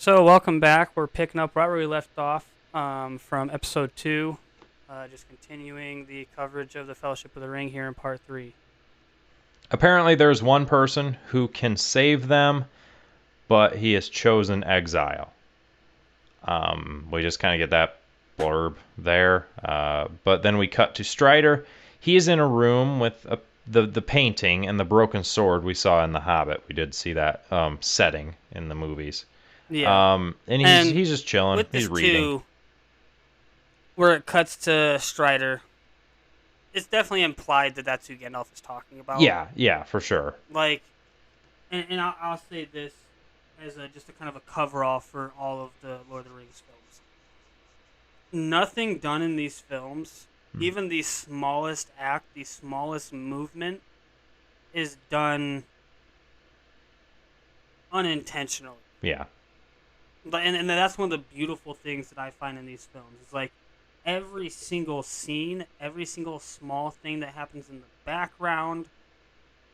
So, welcome back. We're picking up right where we left off from episode 2, just continuing the coverage of the Fellowship of the Ring here in part 3. Apparently, there's one person who can save them, but he has chosen exile. We just kind of get that blurb there. But then we cut to Strider. He is in a room with the painting and the broken sword we saw in The Hobbit. We did see that setting in the movies. Yeah. And And he's just chilling. with He's this, reading. too, where it cuts to Strider, it's definitely implied that that's who Gandalf is talking about. Yeah, for sure. Like, and I'll say this as just a kind of a cover-all for all of the Lord of the Rings films. Nothing done in these films, even the smallest act, the smallest movement, is done unintentionally. Yeah. And that's one of the beautiful things that I find in these films. It's like every single scene, every single small thing that happens in the background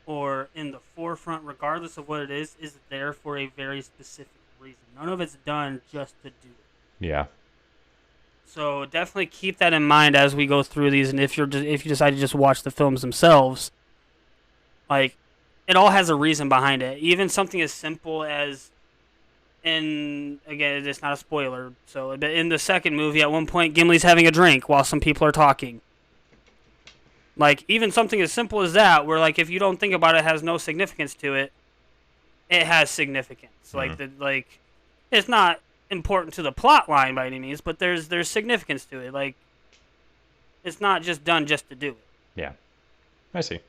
or in the forefront, regardless of what it is there for a very specific reason. None of it's done just to do it. Yeah. So definitely keep that in mind as we go through these. And if you decide to just watch the films themselves, like it all has a reason behind it. Even something as simple as, and again, it's not a spoiler. So in the second movie, at one point, Gimli's having a drink while some people are talking. Like even something as simple as that, where like if you don't think about it, it has no significance to it. It has significance. Like it's not important to the plot line by any means, but there's significance to it. Like it's not just done just to do it. Yeah. I see.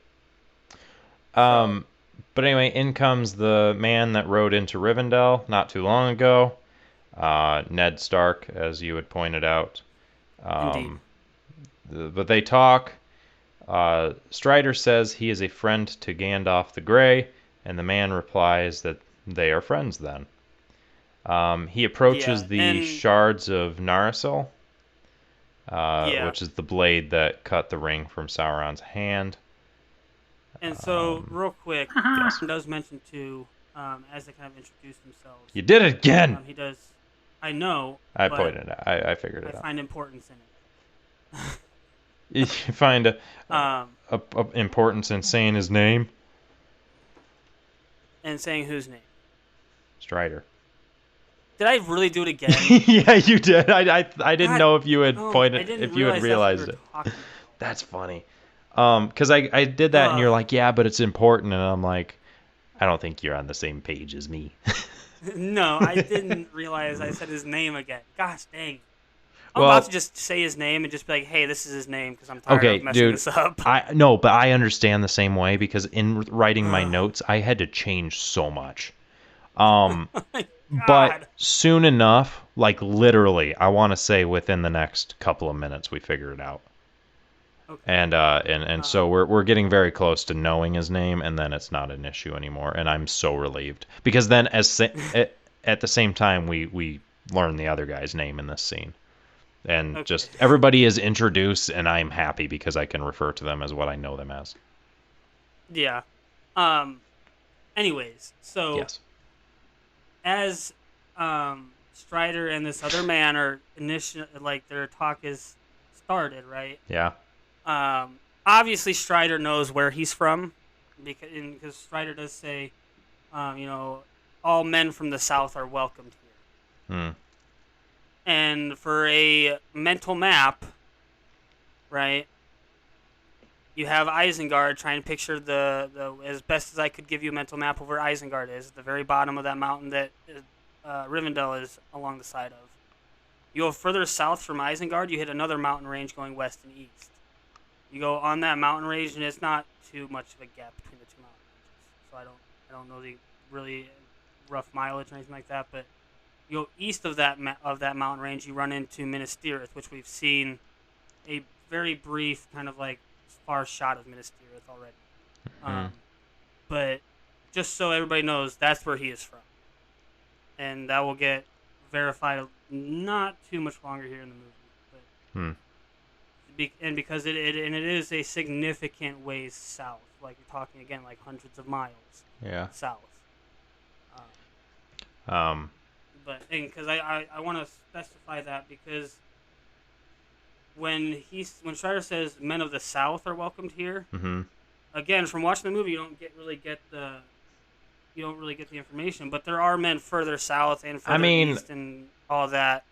But anyway, in comes the man that rode into Rivendell not too long ago, Ned Stark, as you had pointed out. Indeed. But they talk. Strider says he is a friend to Gandalf the Grey, and the man replies that they are friends then. He approaches the shards of Narsil, which is the blade that cut the ring from Sauron's hand. And so, real quick, Yes. he does mention too, as they kind of introduce themselves. You did it again! He does. I know. I pointed it out. I figured it I out. find importance in it. You find a importance in saying his name? And saying whose name? Strider. Did I really do it again? Yeah, you did. I didn't know if you had pointed, if you had realized it. That's funny. Because I did that and you're like, yeah, but it's important, and I'm like, I don't think you're on the same page as me. No, I didn't realize I said his name again. Gosh dang. I'm about to just say his name and just be like, hey, this is his name, because I'm tired of messing this up. But I understand the same way, because in writing my notes, I had to change so much. But soon enough, like literally, I want to say within the next couple of minutes, we figure it out. Okay. And so we're getting very close to knowing his name, and then it's not an issue anymore, and I'm so relieved, because then at the same time we learn the other guy's name in this scene, and just everybody is introduced, and I'm happy because I can refer to them as what I know them as. Yeah. Anyways, so yes. As Strider and this other man are their talk is started, right? Yeah. Obviously Strider knows where he's from, because Strider does say, all men from the south are welcomed here. And for a mental map, right? You have Isengard. Try and picture the as best as I could give you a mental map of where Isengard is, at the very bottom of that mountain that Rivendell is along the side of. You go further south from Isengard, you hit another mountain range going west and east. You go on that mountain range, and it's not too much of a gap between the two mountain ranges. So I don't know the really rough mileage or anything like that, but you go east of that mountain range, you run into Minas Tirith, which we've seen a very brief kind of like far shot of Minas Tirith already. But just so everybody knows, that's where he is from, and that will get verified not too much longer here in the movie. But and because it is a significant ways south, like you're talking again like hundreds of miles south. but and because I want to specify that because when Strider says men of the South are welcomed here, Mm-hmm. again from watching the movie, you don't really get the information, but there are men further south and I further mean, east and all that.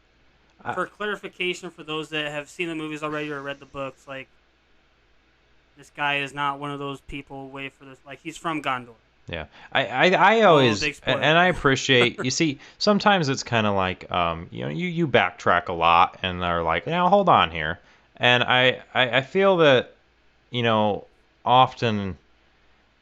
I, For clarification, for those that have seen the movies already or read the books, like this guy is not one of those people way for this. Like he's from Gondor. yeah, I Oh, always big spoiler. and I appreciate. You see, sometimes it's kind of like you backtrack a lot and are like, now hold on here, and I feel that you know often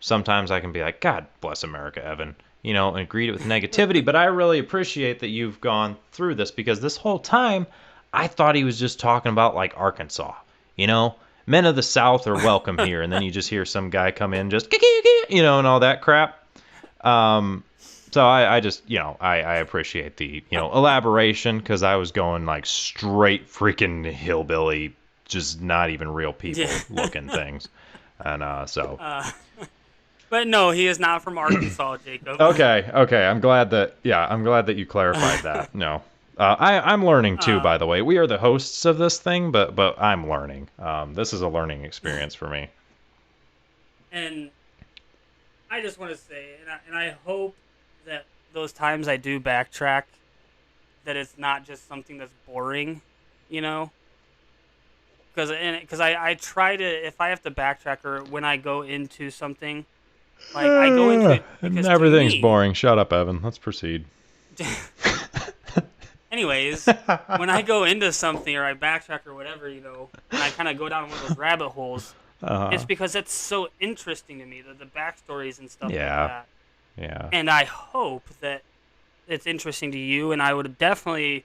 sometimes I can be like, God bless America, Evan, and greet it with negativity. But I really appreciate that you've gone through this because this whole time I thought he was just talking about like Arkansas, you know. Men of the South are welcome here, and then you just hear some guy come in just, and all that crap. Um, so I just, I appreciate the, elaboration because I was going like straight freaking hillbilly, just not even real people Yeah. looking things. And so. But no, he is not from Arkansas, Jacob. Okay. I'm glad that you clarified that. No. I'm learning too, by the way. We are the hosts of this thing, but I'm learning. This is a learning experience for me. And I just want to say, and I hope that those times I do backtrack, that it's not just something that's boring, you know? Because I try to, if I have to backtrack or when I go into something, like I go into it because to Everything's me, boring. Shut up, Evan. Let's proceed. anyways, when I go into something or I backtrack or whatever, and I kind of go down one of those rabbit holes, it's because it's so interesting to me, the backstories and stuff like Yeah. that. Yeah. And I hope that it's interesting to you, and I would definitely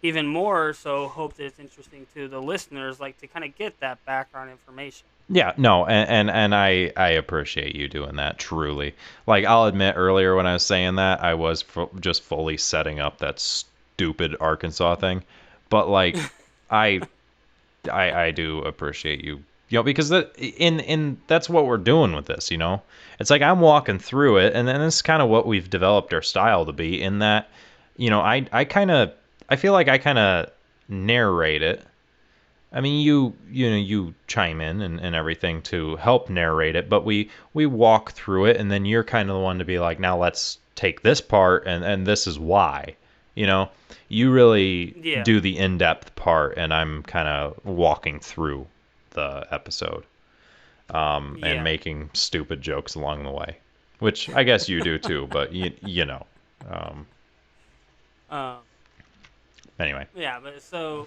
even more so hope that it's interesting to the listeners, like to kind of get that background information. Yeah, no, and I appreciate you doing that truly. Like I'll admit earlier when I was saying that I was just fully setting up that stupid Arkansas thing, but like I I do appreciate you, because in that's what we're doing with this, It's like I'm walking through it, and then this is kind of what we've developed our style to be. In that, I feel like I kind of narrate it. I mean, you chime in and everything to help narrate it, but we walk through it, and then you're kind of the one to be like, now let's take this part, and this is why. You really Yeah. do the in-depth part, and I'm kind of walking through the episode, and Yeah. making stupid jokes along the way, which I guess you do too, but Um, anyway. yeah, but so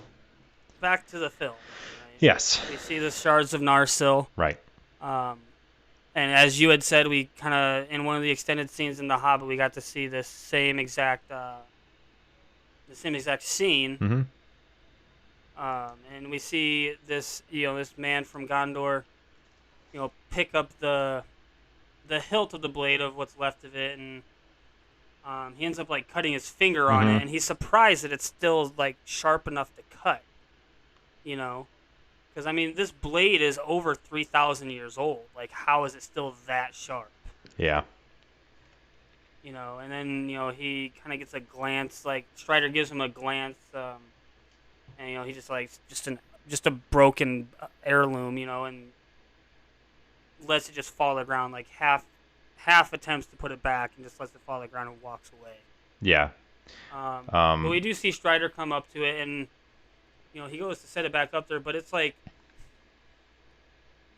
back to the film, right? Yes. We see the shards of Narsil. Right. Um, and as you had said, we kind of in one of the extended scenes in The Hobbit, we got to see the same exact scene. Mm-hmm. And we see this this man from Gondor, pick up the hilt of the blade of what's left of it, and he ends up like cutting his finger on it, and he's surprised that it's still like sharp enough to cut. Because I mean, this blade is over 3,000 years old. Like, how is it still that sharp? Yeah. And then he kind of gets a glance. Like Strider gives him a glance, and he just like just a broken heirloom, and lets it just fall to the ground. Like half attempts to put it back and just lets it fall to the ground and walks away. Yeah. But we do see Strider come up to it, and he goes to set it back up there, but it's like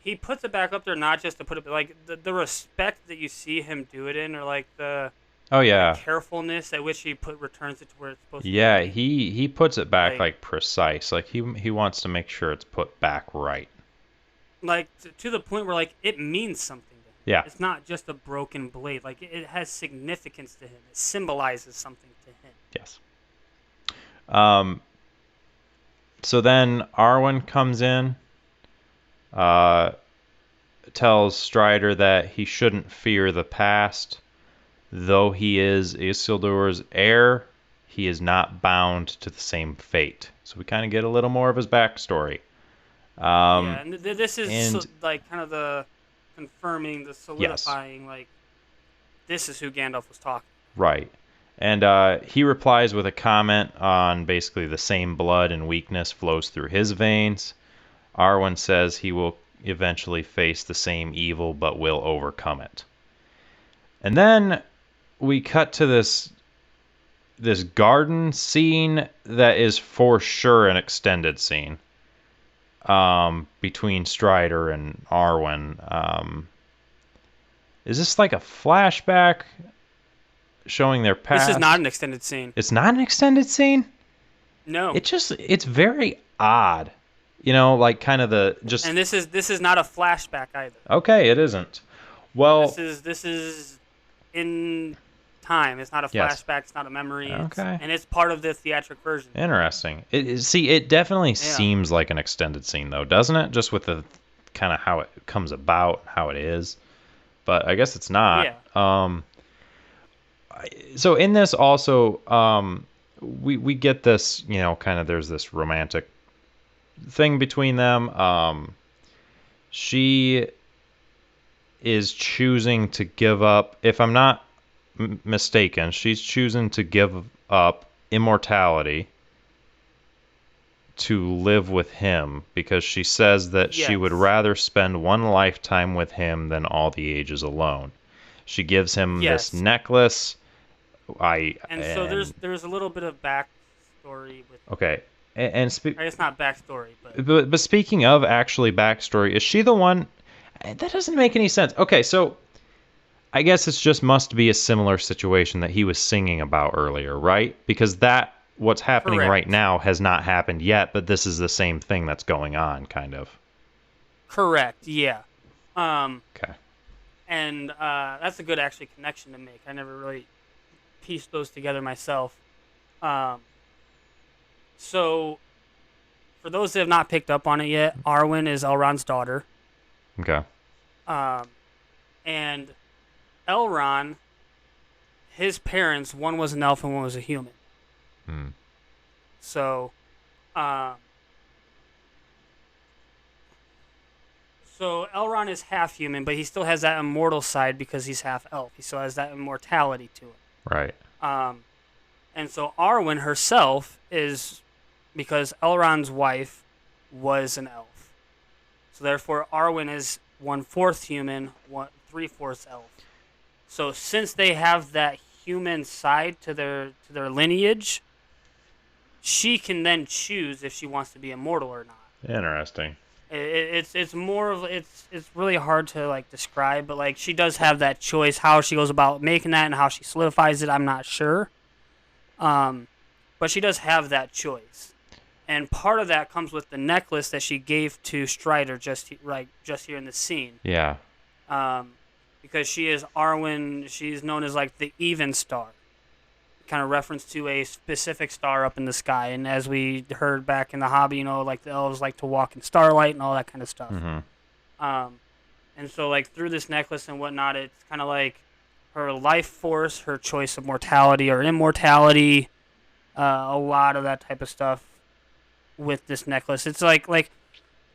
he puts it back up there not just to put it, like the respect that you see him do it in, or like the carefulness at which he returns it to where it's supposed to be. Yeah, he puts it back like precise. Like he wants to make sure it's put back right. Like to the point where like it means something to him. Yeah. It's not just a broken blade. Like it has significance to him. It symbolizes something to him. Yes. So then Arwen comes in, tells Strider that he shouldn't fear the past. Though he is Isildur's heir, he is not bound to the same fate. So we kind of get a little more of his backstory. Yeah, and this is like kind of the confirming, the solidifying, yes. Like this is who Gandalf was talking. Right. And he replies with a comment on basically the same blood and weakness flows through his veins. Arwen says he will eventually face the same evil but will overcome it. And then we cut to this garden scene that is for sure an extended scene between Strider and Arwen. Is this like a flashback showing their past? This is not an extended scene. It's not an extended scene? No. It's very odd. Like kind of And this is not a flashback either. Okay, it isn't. Well, this is in time. It's not a flashback. It's not a memory. Okay. And it's part of the theatric version. Interesting. It definitely seems like an extended scene, though, doesn't it? Just with the kind of how it comes about, how it is. But I guess it's not. Yeah. So in this also, we get this, kind of there's this romantic thing between them. She is choosing to give up, if I'm not mistaken, she's choosing to give up immortality to live with him because she says that she would rather spend one lifetime with him than all the ages alone. She gives him this necklace. So there's a little bit of backstory with. Okay, it's not backstory, but speaking of actually backstory, is she the one? That doesn't make any sense. Okay, so I guess it just must be a similar situation that he was singing about earlier, right? Because what's happening right now has not happened yet, but this is the same thing that's going on, kind of. Correct. Yeah. Okay. And that's a good actually connection to make. I never really pieced those together myself. So, for those that have not picked up on it yet, Arwen is Elrond's daughter. Okay. And Elrond, his parents, one was an elf and one was a human. So Elrond is half human, but he still has that immortal side because he's half elf. He still has that immortality to him. Right. And so Arwen herself is, because Elrond's wife was an elf. So therefore Arwen is 1/4 human, 3/4 elf. So since they have that human side to their lineage, she can then choose if she wants to be immortal or not. Interesting. It's more of it's really hard to like describe, but like she does have that choice. How she goes about making that and how she solidifies it, I'm not sure. But she does have that choice, and part of that comes with the necklace that she gave to Strider just here in the scene. Yeah. Because she is Arwen, she's known as like the even star, kind of reference to a specific star up in the sky. And as we heard back in the hobby, like the elves like to walk in starlight and all that kind of stuff. Mm-hmm. And so like through this necklace and whatnot, it's kind of like her life force, her choice of mortality or immortality, a lot of that type of stuff with this necklace. It's like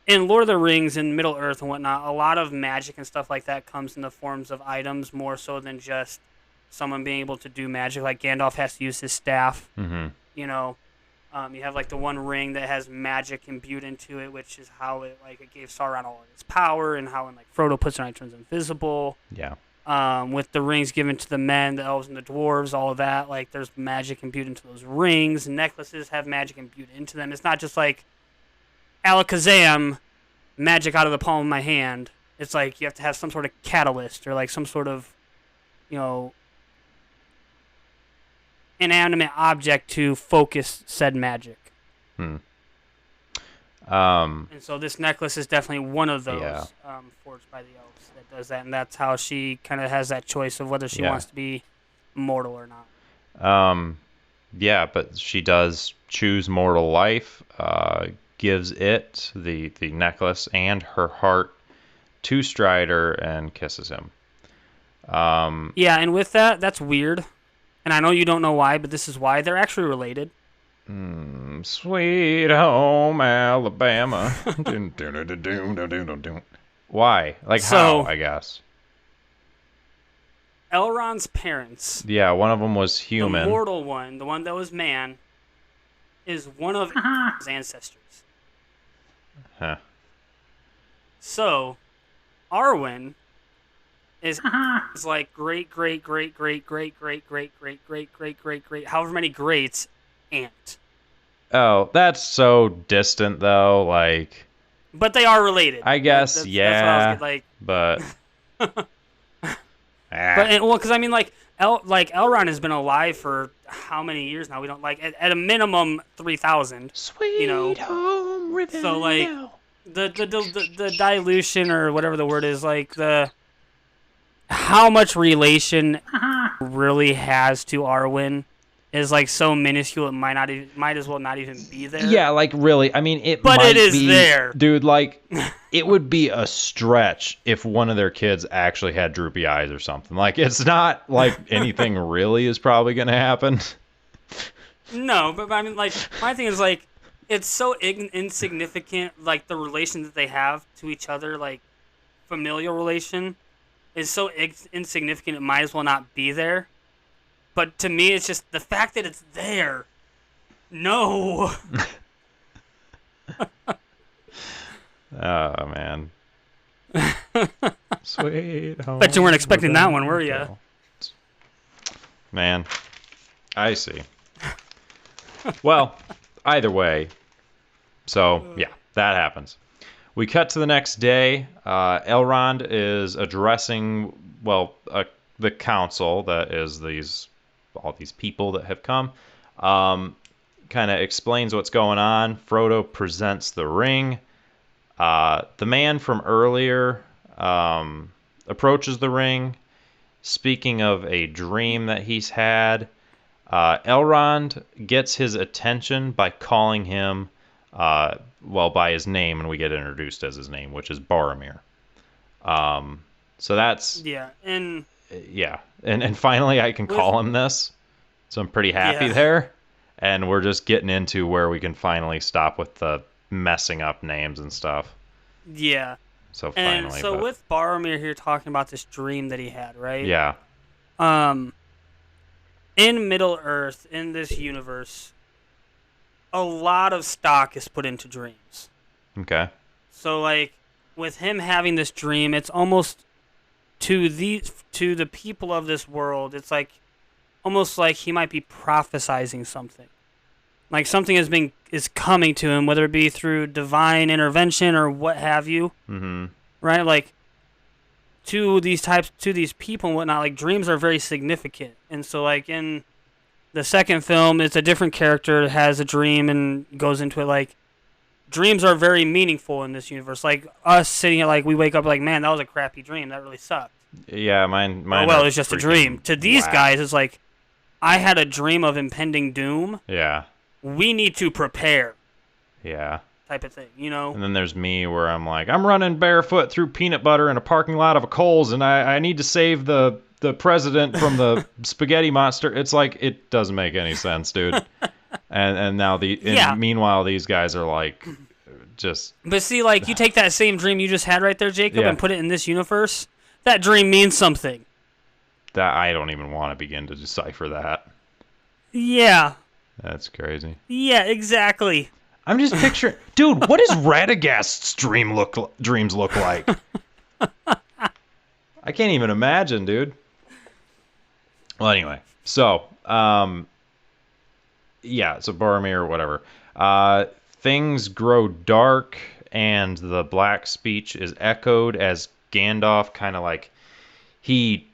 in Lord of the Rings and Middle Earth and whatnot, a lot of magic and stuff like that comes in the forms of items more so than just someone being able to do magic. Like Gandalf has to use his staff. Mm-hmm. You have like the one ring that has magic imbued into it, which is how it gave Sauron all of his power, and how when Frodo puts it on, he turns invisible. Yeah. With the rings given to the men, the elves and the dwarves, all of that, there's magic imbued into those rings. Necklaces have magic imbued into them. It's not just like Alakazam, magic out of the palm of my hand. It's like you have to have some sort of catalyst or some sort of, inanimate object to focus said magic. And so this necklace is definitely one of those forged by the elves that does that, and that's how she kind of has that choice of whether she wants to be immortal or not. Yeah, but she does choose mortal life, gives it, the necklace, and her heart to Strider and kisses him. Yeah, and with that, that's weird. And I know you don't know why, but this is why. They're actually related. Sweet home Alabama. Why? How, I guess? Elrond's parents. Yeah, one of them was human. The mortal one, the one that was man, is one of his ancestors. Huh. So, Arwen is like great, however many greats, aunt. Oh, that's so distant though. Like, but they are related. I guess, that's yeah. what I was but, but well, because I mean, like Elrond has been alive for how many years now? We don't at a minimum 3,000. Sweet home Rivendell. So like the dilution or whatever the word is, like how much relation really has to Arwen is like so minuscule it might as well not even be there. Yeah, like really. I mean, it is there, dude. Like, it would be a stretch if one of their kids actually had droopy eyes or something. Like, it's not like anything really is probably gonna happen. No, but I mean, like, my thing is like, it's so insignificant. Like the relation that they have to each other, like familial relation, is so insignificant. It might as well not be there. But to me, it's just the fact that it's there. No. Oh, man. Sweet home. Bet you weren't expecting that one, were you? Man, I see. Well, either way. So, yeah, that happens. We cut to the next day. Elrond is addressing, the council that is all these people that have come. Kind of explains what's going on. Frodo presents the ring. The man from earlier approaches the ring, speaking of a dream that he's had. Elrond gets his attention by calling him, by his name, and we get introduced as his name, which is Boromir. So that's... Yeah, and... Yeah, and finally I can call him this, so I'm pretty happy there. And we're just getting into where we can finally stop with the messing up names and stuff. Yeah. So finally. And so with Boromir here talking about this dream that he had, right? Yeah. In Middle-earth, in this universe, a lot of stock is put into dreams. Okay. So like with him having this dream, it's almost to the people of this world, it's like almost like he might be prophesizing something. Like something is coming to him, whether it be through divine intervention or what have you. Mm-hmm. Right? Like to these people and whatnot, like dreams are very significant. And so like in the second film, it's a different character that has a dream and goes into it. Like dreams are very meaningful in this universe. Like us sitting here, like we wake up like, man, that was a crappy dream. That really sucked. Yeah, mine. Oh, well, it's just a dream. To these guys, it's like, I had a dream of impending doom. Yeah. We need to prepare. Yeah. Type of thing, you know? And then there's me where I'm like, I'm running barefoot through peanut butter in a parking lot of a Kohl's, and I need to save the president from the spaghetti monster. It's like, it doesn't make any sense, dude. and now meanwhile, these guys are like, just... But see, like, you take that same dream you just had right there, Jacob, and put it in this universe, that dream means something. That I don't even want to begin to decipher that. Yeah. That's crazy. Yeah, exactly. I'm just picturing... Dude, what does Radagast's dreams look like? I can't even imagine, dude. Well, anyway. So, so Boromir, whatever. Things grow dark, and the black speech is echoed as Gandalf kind of like... He,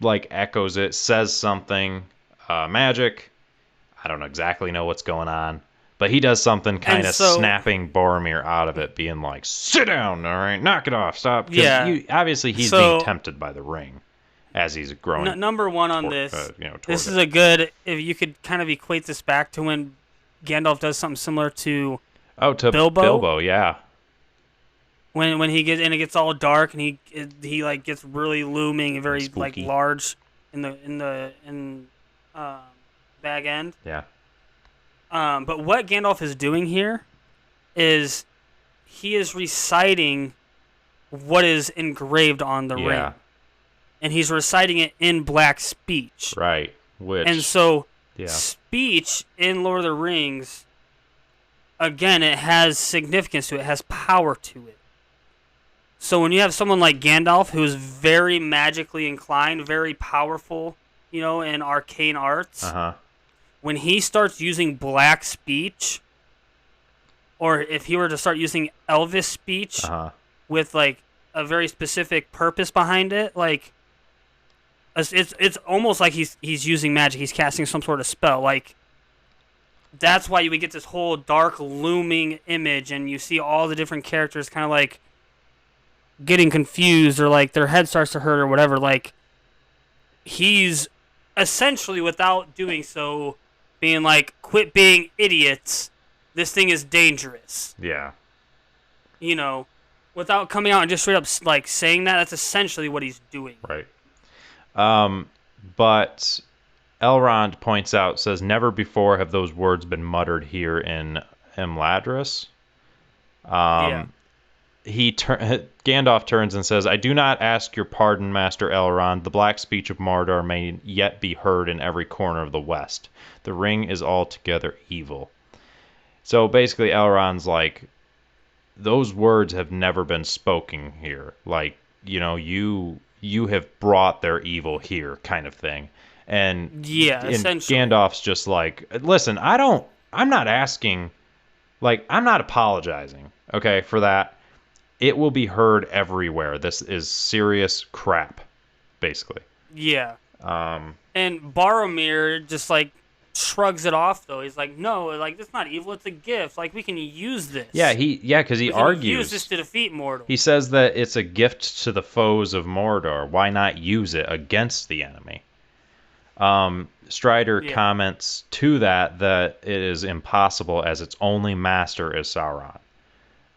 like, echoes it, says something, magic. I don't exactly know what's going on. But he does something kind of snapping Boromir out of it, being like, sit down, all right? Knock it off, stop. Obviously, he's being tempted by the ring as he's growing. Number one on this, this is a good, if you could kind of equate this back to when Gandalf does something similar to Bilbo, yeah. When he gets, and it gets all dark, and he like gets really looming and very spooky. Like large in Bag End. Yeah. But what Gandalf is doing here is he is reciting what is engraved on the ring. and he's reciting it in black speech. Right. And so, yeah. speech in Lord of the Rings, again, it has significance to it. It has power to it. So when you have someone like Gandalf, who is very magically inclined, very powerful, in arcane arts, when he starts using black speech, or if he were to start using Elvish speech with like a very specific purpose behind it, like it's almost like he's using magic. He's casting some sort of spell. Like that's why we get this whole dark looming image, and you see all the different characters kind of like getting confused, or like their head starts to hurt or whatever. Like he's essentially, without doing so, being like, quit being idiots, this thing is dangerous. Yeah. Without coming out and just straight up like saying that, that's essentially what he's doing. Right. But Elrond points out, says, never before have those words been muttered here in Imladris. Yeah. Gandalf turns and says, I do not ask your pardon, Master Elrond. The black speech of Mordor may yet be heard in every corner of the West. The ring is altogether evil. So basically Elrond's like, those words have never been spoken here. Like, you have brought their evil here, kind of thing. And essentially. Gandalf's just like, listen, I'm not asking, like, I'm not apologizing, okay, for that. It will be heard everywhere. This is serious crap, basically. Yeah. And Boromir just like shrugs it off, though. He's like, no, like, it's not evil, it's a gift. Like, we can use this. Yeah, because he argues. We can use this to defeat Mordor. He says that it's a gift to the foes of Mordor. Why not use it against the enemy? Strider comments to that it is impossible, as its only master is Sauron.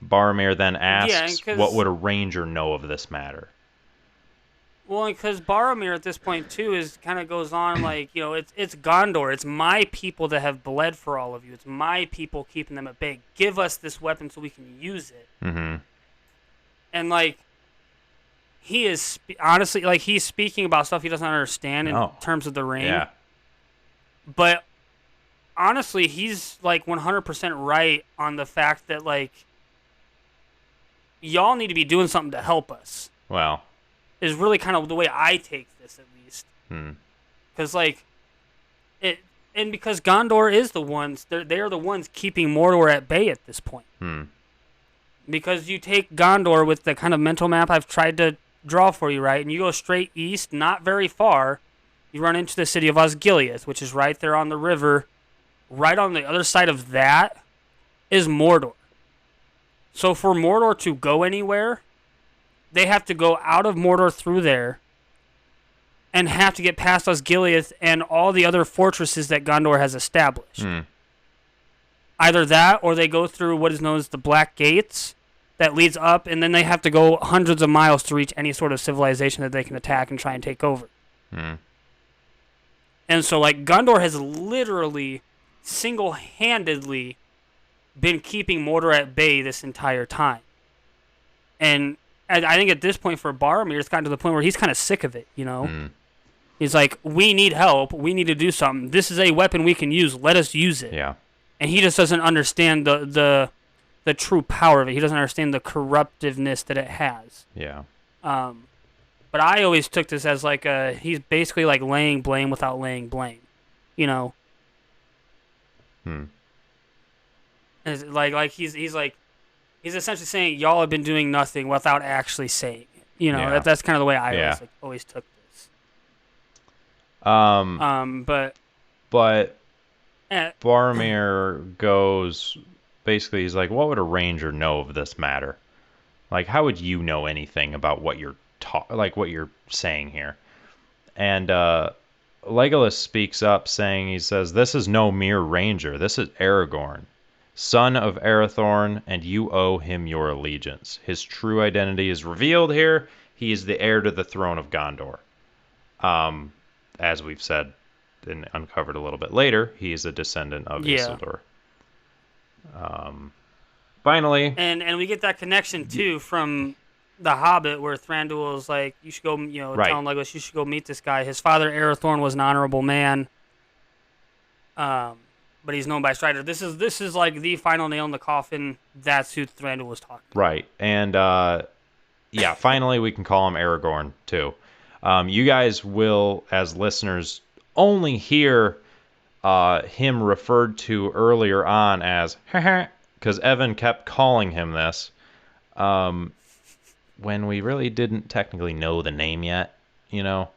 Boromir then asks, what would a ranger know of this matter? Well, because Boromir at this point, too, kind of goes on like, it's Gondor. It's my people that have bled for all of you. It's my people keeping them at bay. Give us this weapon so we can use it. Mm-hmm. And, like, he is, honestly, like, he's speaking about stuff he doesn't understand in terms of the ring. Yeah. But, honestly, he's, like, 100% right on the fact that, like, y'all need to be doing something to help us. Well, is really kind of the way I take this, at least. Because, like, and because Gondor is the ones, they're the ones keeping Mordor at bay at this point. Because you take Gondor with the kind of mental map I've tried to draw for you, right? And you go straight east, not very far, you run into the city of Osgiliath, which is right there on the river. Right on the other side of that is Mordor. So for Mordor to go anywhere, they have to go out of Mordor through there and have to get past Osgiliath and all the other fortresses that Gondor has established. Either that, or they go through what is known as the Black Gates that leads up, and then they have to go hundreds of miles to reach any sort of civilization that they can attack and try and take over. And so, like, Gondor has literally, single-handedly been keeping Mordor at bay this entire time. And I think at this point for Boromir, it's gotten to the point where he's kind of sick of it, He's like, we need help. We need to do something. This is a weapon we can use. Let us use it. Yeah. And he just doesn't understand the true power of it. He doesn't understand the corruptiveness that it has. Yeah. But I always took this as like he's basically like laying blame without laying blame, It's like he's essentially saying y'all have been doing nothing without actually saying it. That's kind of the way I always took this. But Boromir goes, basically he's like, what would a ranger know of this matter? Like, how would you know anything about what you're what you're saying here? And Legolas speaks up, he says, this is no mere ranger. This is Aragorn, son of Arathorn, and you owe him your allegiance. His true identity is revealed here. He is the heir to the throne of Gondor. As we've said and uncovered a little bit later, he is a descendant of Isildur. Finally. And we get that connection, too, from the Hobbit, where Thranduil is like, you should go, Right. telling Legolas you should go meet this guy. His father Arathorn was an honorable man, um, but he's known by Strider. This is like the final nail in the coffin. That's who Thranduil was talking about. Right. And yeah, finally we can call him Aragorn too. You guys will, as listeners, only hear him referred to earlier on as because Evan kept calling him this when we really didn't technically know the name yet, you know?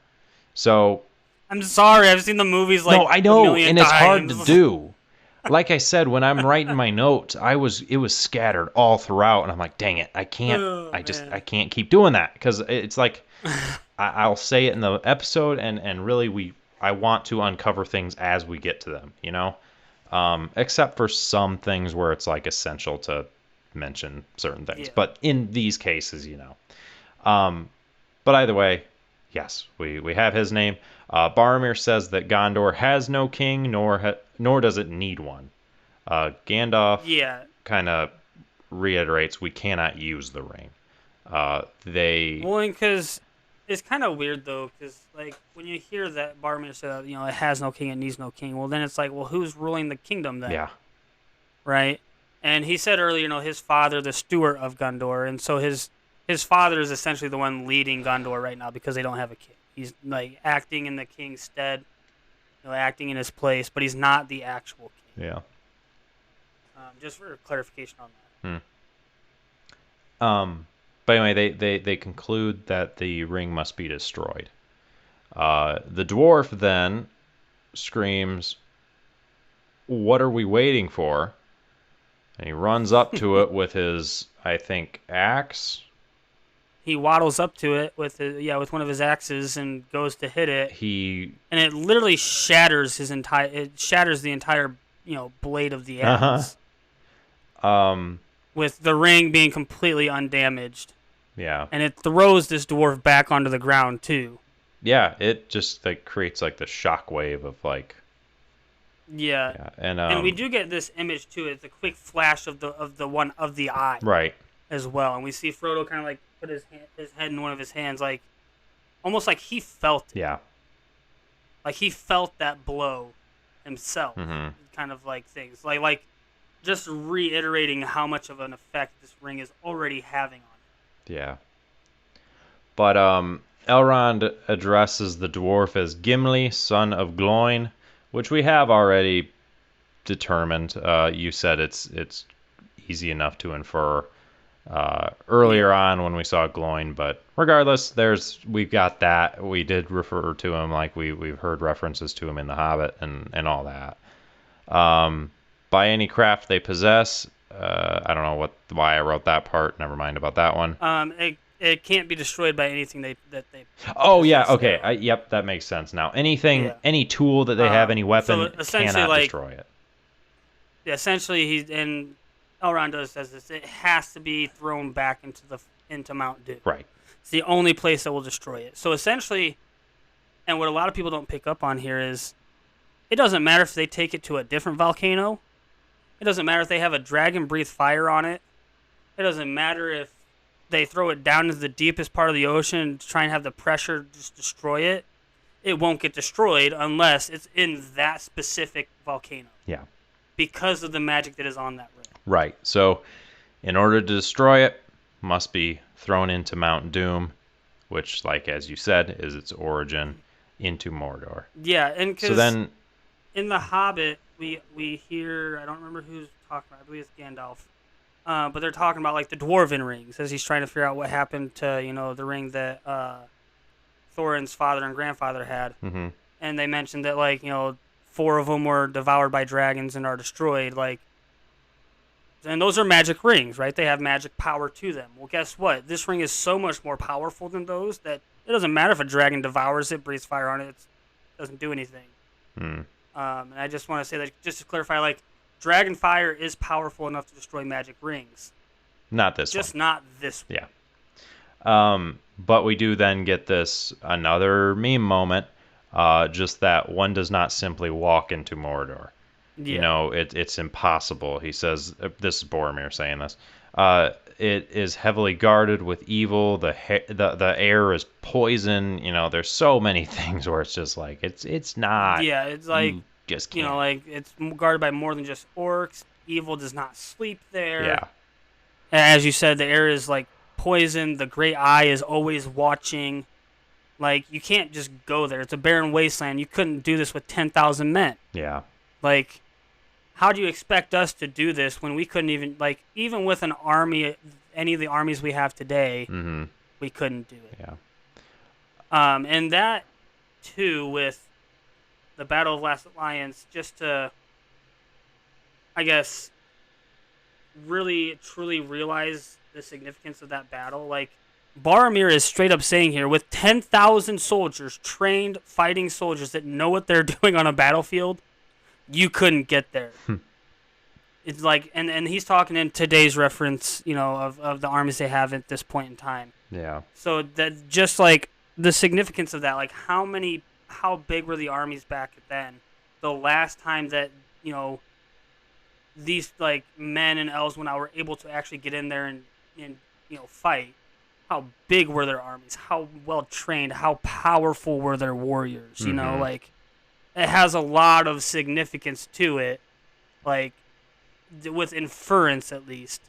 So, I'm sorry, I've seen the movies no, like I a know, million and it's hard to times. do. Like I said, when I'm writing my notes, it was scattered all throughout, and I'm like, dang it, Oh I man. can't keep doing that because it's like I'll say it in the episode, and really I want to uncover things as we get to them, you know, except for some things where it's like essential to mention certain things. Yeah. But in these cases, you know, but either way, yes, we have his name. Boromir says that Gondor has no king, nor does it need one. Gandalf Yeah. kind of reiterates we cannot use the ring. They Well, because it's kind of weird though, because like when you hear that Boromir said, it has no king, it needs no king. Well, then it's like, well, who's ruling the kingdom then, yeah right? And he said earlier, his father, the steward of Gondor, and so his father is essentially the one leading Gondor right now because they don't have a king. He's like acting in the king's stead, acting in his place, but he's not the actual king. yeah. Just for clarification on that. Hmm. But anyway, they conclude that the ring must be destroyed. The dwarf then screams, "What are we waiting for?" And he runs up to it with his, I think, axe. He waddles up to it with one of his axes and goes to hit it, He and it literally shatters the entire blade of the uh-huh. axe, with the ring being completely undamaged, Yeah. and it throws this dwarf back onto the ground too. Yeah, it just like creates like the shock wave of like Yeah, yeah. and we do get this image too. It's a quick flash of the eye Right. as well, and we see Frodo kind of like put his head in one of his hands, like almost like he felt it. Yeah. Like he felt that blow himself, Mhm. kind of like things like just reiterating how much of an effect this ring is already having on Yeah. But Elrond addresses the dwarf as Gimli, son of Gloin, which we have already determined. You said it's easy enough to infer earlier on when we saw Gloin, but regardless, we've got that. We did refer to him like we've heard references to him in The Hobbit and all that. By any craft they possess. I don't know why I wrote that part. Never mind about that one. it can't be destroyed by anything that they Oh yeah, possess okay. thereof. Yep, that makes sense now. Anything, Yeah. any tool that they have, any So weapon essentially, cannot like, destroy it. essentially, Elrond says this. It has to be thrown back into Mount Doom. Right. It's the only place that will destroy it. So essentially, and what a lot of people don't pick up on here is, it doesn't matter if they take it to a different volcano. It doesn't matter if they have a dragon breathe fire on it. It doesn't matter if they throw it down into the deepest part of the ocean and try and have the pressure just destroy it. It won't get destroyed unless it's in that specific volcano Yeah. because of the magic that is on that ring. Right. So, in order to destroy it, must be thrown into Mount Doom, which, like as you said, is its origin into Mordor. Yeah, and So because then, in The Hobbit, we hear, I don't remember who's talking about, I believe it's Gandalf. But they're talking about like the dwarven rings as he's trying to figure out what happened to the ring that Thorin's father and grandfather had, mhm. and they mentioned that like 4 of them were devoured by dragons and are destroyed. Like, and those are magic rings, right? They have magic power to them. Well, guess what? This ring is so much more powerful than those that it doesn't matter if a dragon devours it, breathes fire on it, it doesn't do anything. Mm. And I just want to say that just to clarify, like, dragon fire is powerful enough to destroy magic rings. Not this Just one. not this one. Yeah. But we do then get this another meme moment. Just that one does not simply walk into Mordor. Yeah. It's impossible. He says, this is Boromir saying this. it is heavily guarded with evil. The air is poison. There's so many things where it's just like it's not. Yeah, it's like, You just can't. like it's guarded by more than just orcs. Evil does not sleep there. Yeah. As you said, the air is like poison. The Great Eye is always watching. Like, you can't just go there. It's a barren wasteland. You couldn't do this with 10,000 men. Yeah. Like, how do you expect us to do this when we couldn't even, like, even with an army, any of the armies we have today, we couldn't do it. Yeah. And that, too, with the Battle of Last Alliance, just to, I guess, really, truly realize the significance of that battle. Like, Boromir is straight up saying here, with 10,000 soldiers, trained fighting soldiers that know what they're doing on a battlefield, you couldn't get there. It's like, and he's talking in today's reference, of the armies they have at this point in time. Yeah. So that just like the significance of that, like how big were the armies back then? The last time that, these like men and elves when I were able to actually get in there and fight. How big were their armies? How well trained? How powerful were their warriors? Like, it has a lot of significance to it, like, with inference at least,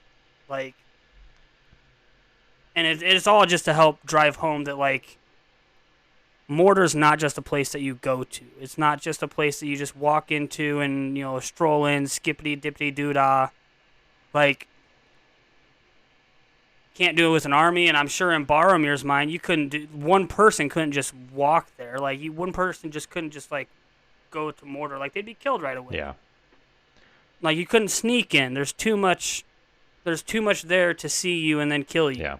like, and it's all just to help drive home that, like, Mordor's not just a place that you go to. It's not just a place that you just walk into and, stroll in, skippity dippity doo-dah. Like, can't do it with an army, and I'm sure in Boromir's mind, one person couldn't just walk there. Like, one person just couldn't just, like, go to Mordor. Like, they'd be killed right away. Yeah. Like, you couldn't sneak in. There's too much there to see you and then kill you. Yeah.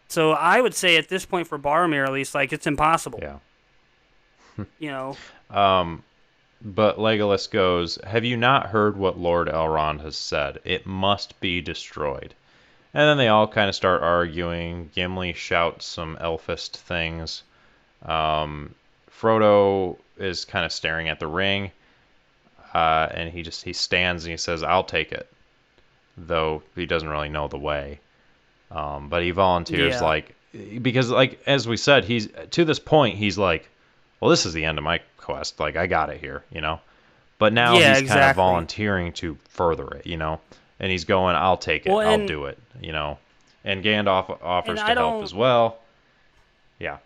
So I would say at this point for Boromir, at least, like, it's impossible. Yeah. But Legolas goes, "Have you not heard what Lord Elrond has said? It must be destroyed." And then they all kind of start arguing. Gimli shouts some elfist things. Frodo is kind of staring at the ring. And he stands and he says, "I'll take it." Though he doesn't really know the way. But he volunteers, because, like, as we said, he's, to this point, he's like, well, this is the end of my quest. Like, I got it here, But now he's kind of volunteering to further it, And he's going, "I'll take it. I'll do it," And Gandalf offers to help as well. Yeah.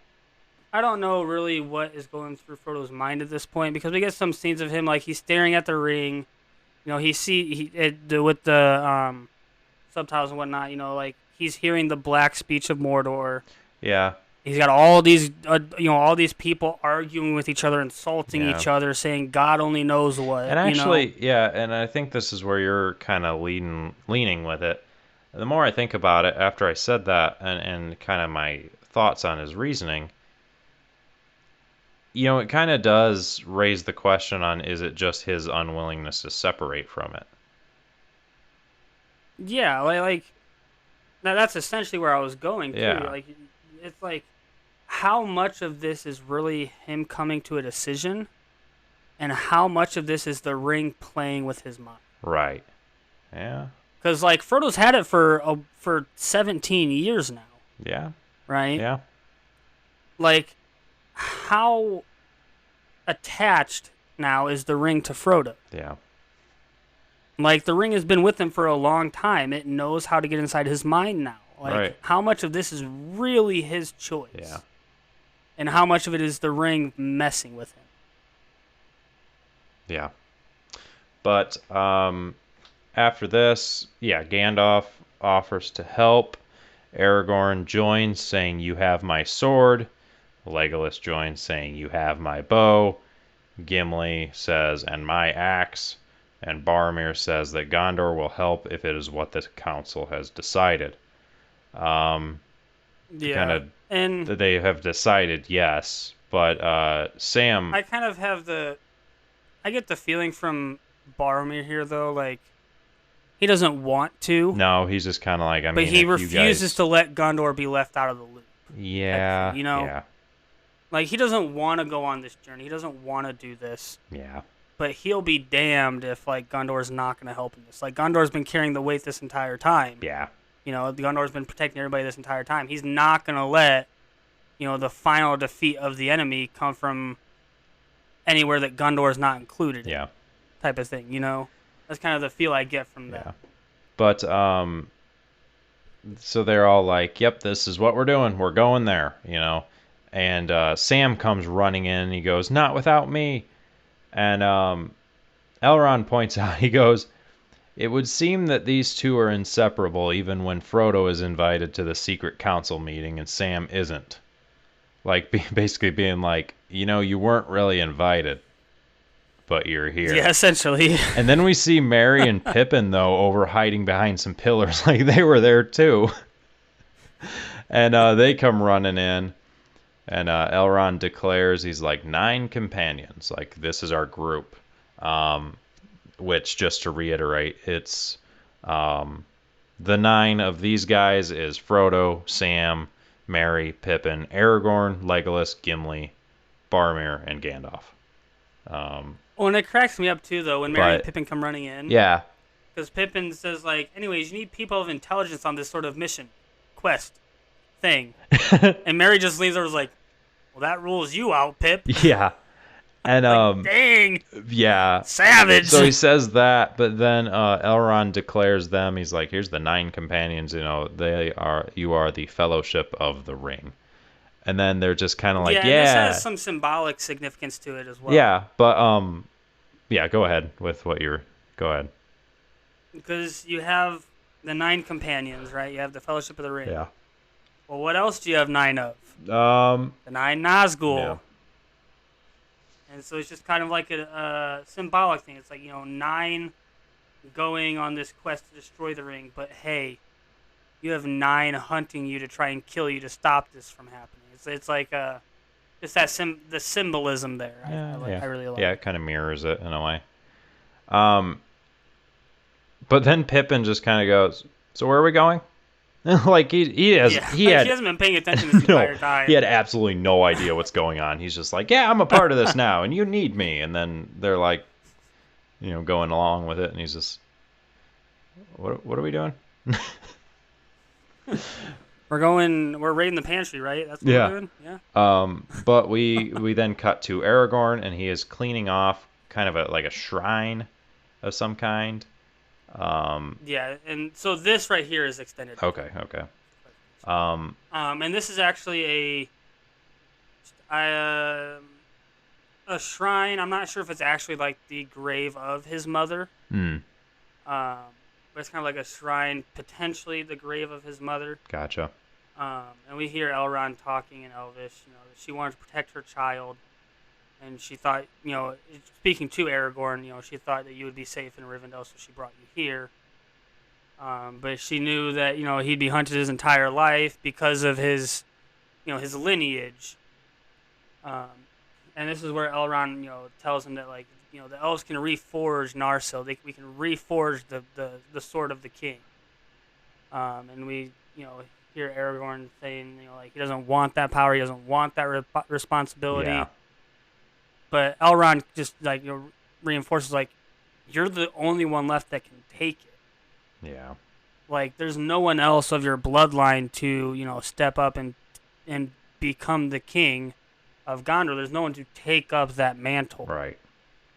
I don't know really what is going through Frodo's mind at this point, because we get some scenes of him, like, he's staring at the ring. With the subtitles and whatnot, like, he's hearing the black speech of Mordor. Yeah. He's got all these, all these people arguing with each other, insulting each other, saying God only knows what. And actually, and I think this is where you're kind of leaning with it. The more I think about it, after I said that, and kind of my thoughts on his reasoning, it kind of does raise the question on, is it just his unwillingness to separate from it? Yeah, like that's essentially where I was going, too. Yeah. Like, it's like, how much of this is really him coming to a decision, and how much of this is the ring playing with his mind? Right. Yeah. Because, like, Frodo's had it for 17 years now. Yeah. Right? Yeah. Like, how attached now is the ring to Frodo? Yeah. Like, the ring has been with him for a long time. It knows how to get inside his mind now. Like, how much of this is really his choice? Yeah. And how much of it is the ring messing with him? Yeah. But after this, Gandalf offers to help. Aragorn joins, saying, "You have my sword." Legolas joins, saying, "You have my bow." Gimli says, "And my axe." And Boromir says that Gondor will help if it is what the council has decided. And they have decided yes, but Sam... I kind of have I get the feeling from Boromir here, though, like, he doesn't want to. No, he's just kind of like, but he refuses to let Gondor be left out of the loop. Yeah, Yeah. Like, he doesn't want to go on this journey. He doesn't want to do this. Yeah. But he'll be damned if, like, Gondor's not going to help in this. Like, Gondor's been carrying the weight this entire time. Yeah. Gondor's been protecting everybody this entire time. He's not gonna let the final defeat of the enemy come from anywhere that Gondor is not included in, Yeah. type of thing. That's kind of the feel I get from Yeah. that. But so they're all like, "Yep, this is what we're doing. We're going there," And Sam comes running in. He goes, "Not without me." And Elrond points out, he goes, "It would seem that these two are inseparable, even when Frodo is invited to the secret council meeting and Sam isn't." Like, basically being like, you weren't really invited, but you're here. Yeah, essentially. And then we see Merry and Pippin, though, over hiding behind some pillars, like they were there too. And they come running in, and Elrond declares, he's like, 9 companions, like, this is our group. Which, just to reiterate, it's the 9 of these guys is Frodo, Sam, Merry, Pippin, Aragorn, Legolas, Gimli, Boromir, and Gandalf. And it cracks me up too, though, when Merry and Pippin come running in. Yeah. Because Pippin says, like, anyways, you need people of intelligence on this sort of mission, quest, thing. And Merry just leans over and is like, well, that rules you out, Pip. Yeah. And like, dang. Yeah. Savage. So he says that, but then Elrond declares them. He's like, here's the 9 companions, you are the Fellowship of the Ring. And then they're just kind of like, yeah. This has some symbolic significance to it as well. Yeah, but yeah, go ahead with what go ahead. Because you have the 9 companions, right? You have the Fellowship of the Ring. Yeah. Well, what else do you have 9 of? The 9 Nazgul. Yeah. And so it's just kind of like a symbolic thing. It's like, 9 going on this quest to destroy the ring, but hey, you have 9 hunting you to try and kill you to stop this from happening. It's like just the symbolism there. I really like. Yeah, it kind of mirrors it in a way. But then Pippin just kind of goes, "So where are we going?" Like he hasn't been paying attention this entire time. He had absolutely no idea what's going on. He's just like, "Yeah, I'm a part of this now, and you need me." And then they're like, going along with it, and he's just, "What are we doing?" We're raiding the pantry, right? That's what we're doing? Yeah. But we then cut to Aragorn, and he is cleaning off kind of like a shrine of some kind. Yeah, and so this right here is extended. Okay. And this is actually a shrine. I'm not sure if it's actually like the grave of his mother. But it's kind of like a shrine, potentially the grave of his mother. Gotcha. And we hear Elrond talking in Elvish. That she wanted to protect her child, and she thought, speaking to Aragorn, she thought that you would be safe in Rivendell, so she brought you here. But she knew that he'd be hunted his entire life because of his, his lineage. And this is where Elrond, tells him that the elves can reforge Narsil. We can reforge the sword of the king. And we hear Aragorn saying he doesn't want that power, he doesn't want that responsibility. Yeah. But Elrond just reinforces you're the only one left that can take it. Yeah. There's no one else of your bloodline to step up and become the king of Gondor. There's no one to take up that mantle. Right.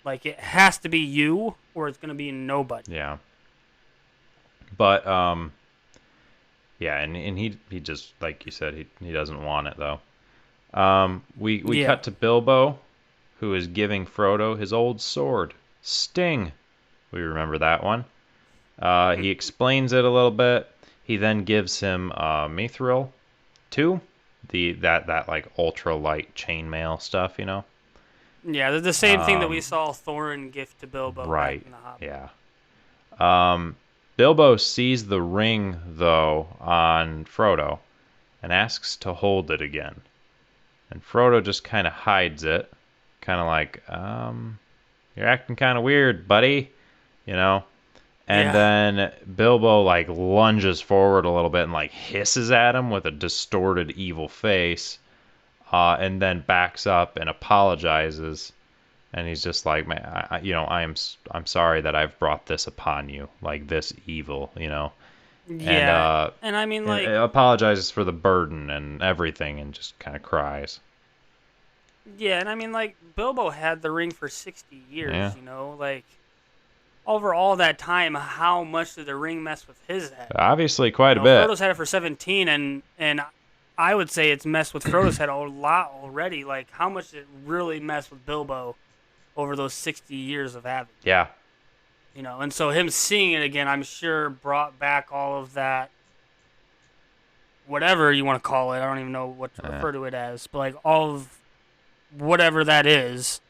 It has to be you, or it's gonna be nobody. Yeah. But yeah, and he just, like you said, he doesn't want it though. We cut to Bilbo, who is giving Frodo his old sword, Sting. We remember that one. He explains it a little bit. He then gives him Mithril 2, that like ultra light chainmail stuff, Yeah, they're the same thing that we saw Thorin gift to Bilbo. Right. Back in the Hobbit. Yeah. Bilbo sees the ring though on Frodo and asks to hold it again. And Frodo just kind of hides it, kind of like, you're acting kind of weird, buddy, And then Bilbo lunges forward a little bit and hisses at him with a distorted evil face, and then backs up and apologizes. And he's just like, man, I'm sorry that I've brought this upon you, this evil, and Yeah, and I mean, like, apologizes for the burden and everything, and just kind of cries. yeah, and I mean, like, Bilbo had the ring for 60 Yeah, years, you know, like, over all that time, how much did the ring mess with his head? obviously You quite a know, bit. Frodo's had it for 17, and I would say it's messed with Frodo's head a lot already. Like, how much did it really mess with Bilbo over those 60 years of having it? Yeah, You know, and so him seeing it again, I'm sure brought back all of that, whatever you want to call it. I don't even know what to refer to it as, but like all of whatever that is,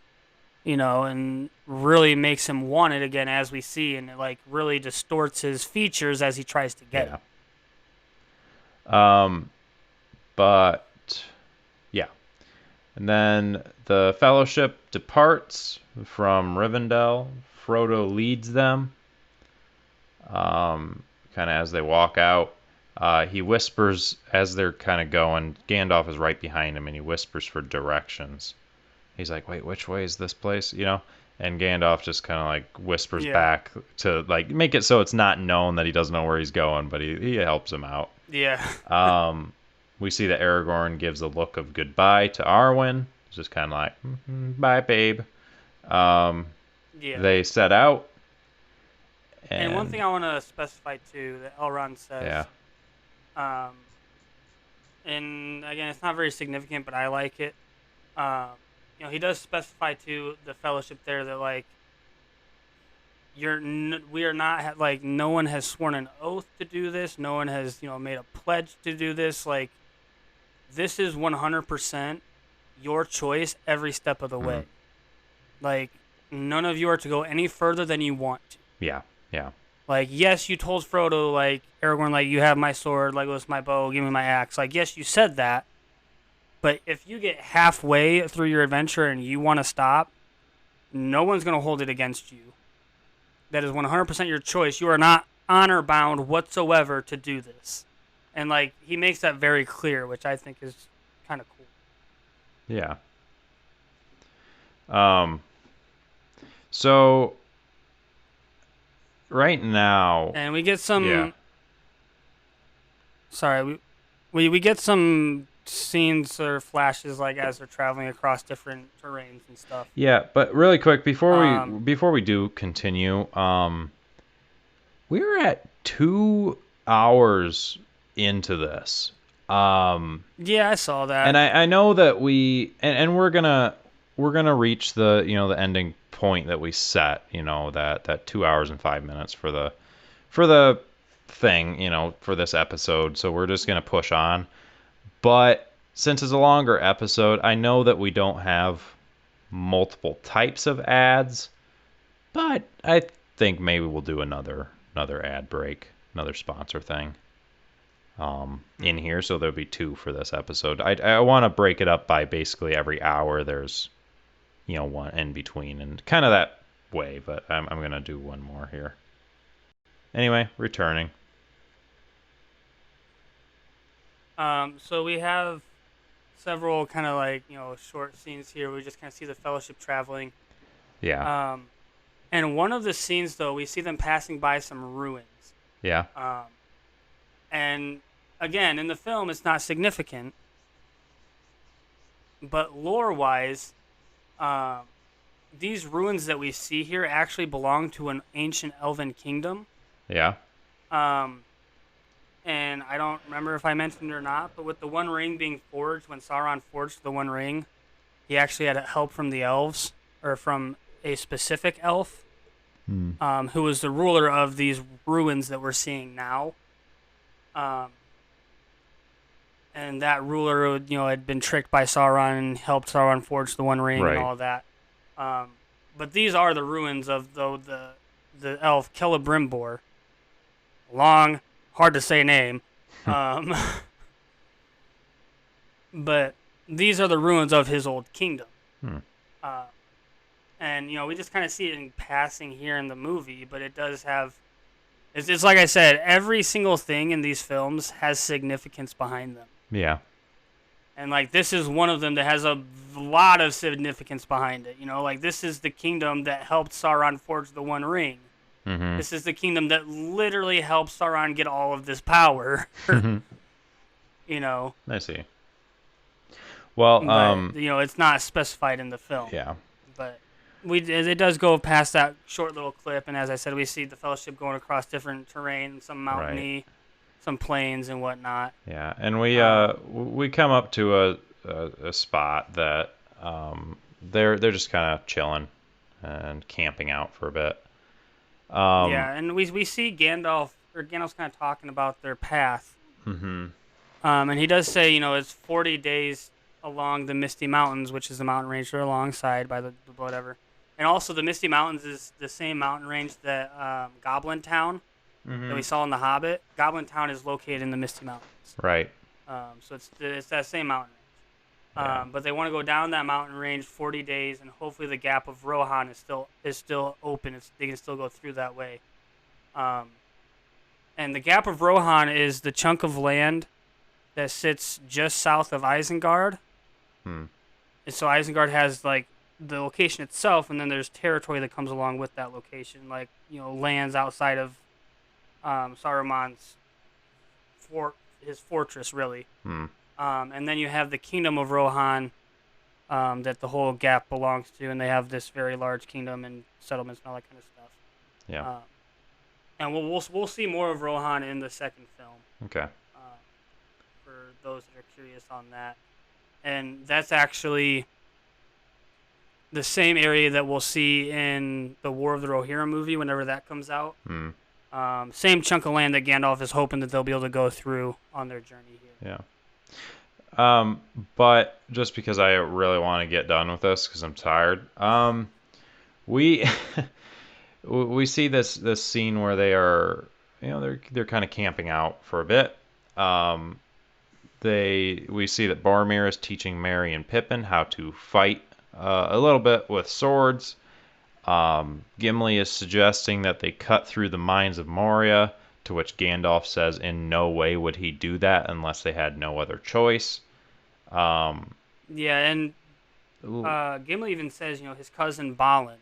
you know, and really makes him want it again, as we see, and it like really distorts his features as he tries to get yeah. it. But yeah, and then the Fellowship departs from Rivendell. Frodo leads them. Kind of as they walk out, he whispers as they're kind of going. Gandalf is right behind him, and he whispers for directions. He's like, "Wait, which way is this place?" You know, and Gandalf just kind of like whispers Yeah, back to like make it so it's not known that he doesn't know where he's going, but he helps him out. yeah, We see that Aragorn gives a look of goodbye to Arwen, just kind of like, "Bye, babe." Um, yeah. they set out, And one and thing I want to specify too that Elrond yeah, says, um, and again, it's not very significant, but I like it. Um, you know, he does specify to the Fellowship there that like we are not like no one has sworn an oath to do this. No one has made a pledge to do this. Like this is 100% your choice every step of the mm, way. Like none of you are to go any further than you want to. yeah, yeah, Like, yes, you told Frodo, like, Aragorn, like, you have my sword, Legolas, my bow, give me my axe. Like, yes, you said that. But if you get halfway through your adventure and you want to stop, no one's going to hold it against you. That is 100% your choice. You are not honor bound whatsoever to do this. And, like, he makes that very clear, which I think is kind of cool. yeah. Um, so right now, And we get yeah, some. Sorry, we get some scenes or flashes, like, as they're traveling across different terrains and stuff. yeah. But really quick Um, before we do continue, we're at 2 hours into this. yeah, I saw And that. I know that and we're gonna reach the the ending point that we set, that 2 hours and 5 minutes for the thing, for this episode. So we're just gonna push on. But since it's a longer episode, I know that we don't have multiple types of ads, but I think maybe we'll do another ad break, another sponsor thing in here. So there'll be two for this episode. I want to break it up by basically every hour. There's one in between and kind of that way, but I'm gonna do one more here. Anyway, returning. So we have several kind of like short scenes here. We just kind of see the Fellowship traveling. Yeah, Um, and one of the scenes though, we see them passing by some ruins. yeah, Um, and again, in the film, it's not significant, but lore-wise, um, these ruins that we see here actually belong to an ancient elven kingdom. yeah. Um, and I don't remember if I mentioned it or not, but with the One Ring being forged, when Sauron forged the One Ring, he actually had help from the elves, or from a specific elf, who was the ruler of these ruins that we're seeing now. Um, and that ruler, had been tricked by Sauron and helped Sauron forge the One Ring and Right. all of that. But these are the ruins of the elf Celebrimbor. Long, hard to say name. Um, but these are the ruins of his old kingdom. Hmm. And we just kind of see it in passing here in the movie, but it does have. It's like I said, every single thing in these films has significance behind them. Yeah. And like this is one of them that has a lot of significance behind it. Like this is the kingdom that helped Sauron forge the One Ring. Mm-hmm. This is the kingdom that literally helps Sauron get all of this power. You know, I see. Well, but it's not specified in the film. yeah. But it does go past that short little clip, and as I said, we see the Fellowship going across different terrain, some Right. mountainy, some plains and whatnot. Yeah, and we come up to a spot that they're just kind of chilling and camping out for a bit. Yeah, and we see Gandalf's kind of talking about their path. Mm-hmm. And he does say, it's 40 days along the Misty Mountains, which is the mountain range they're alongside by the whatever. And also, the Misty Mountains is the same mountain range that Goblin Town that we saw in The Hobbit. Goblin Town is located in the Misty Mountains. Right. So it's that same mountain range. Yeah. But they want to go down that mountain range 40 days, and hopefully the Gap of Rohan is still open. They can still go through that way. And the Gap of Rohan is the chunk of land that sits just south of Isengard. Hmm. And so Isengard has like the location itself, and then there's territory that comes along with that location, like lands outside of Saruman's his fortress, really. Hmm. And then you have the Kingdom of Rohan that the whole Gap belongs to, and they have this very large kingdom and settlements and all that kind of stuff. Yeah. And we'll see more of Rohan in the second film. Okay. For those that are curious on that, and that's actually the same area that we'll see in the War of the Rohirrim movie whenever that comes out. Hmm. Same chunk of land that Gandalf is hoping that they'll be able to go through on their journey here. Yeah. But just because I really want to get done with this because I'm tired, we we see this scene where they are, they're kind of camping out for a bit. We see that Boromir is teaching Merry and Pippin how to fight a little bit with swords. Gimli is suggesting that they cut through the mines of Moria, to which Gandalf says in no way would he do that unless they had no other choice. Yeah, and Gimli even says, his cousin Balin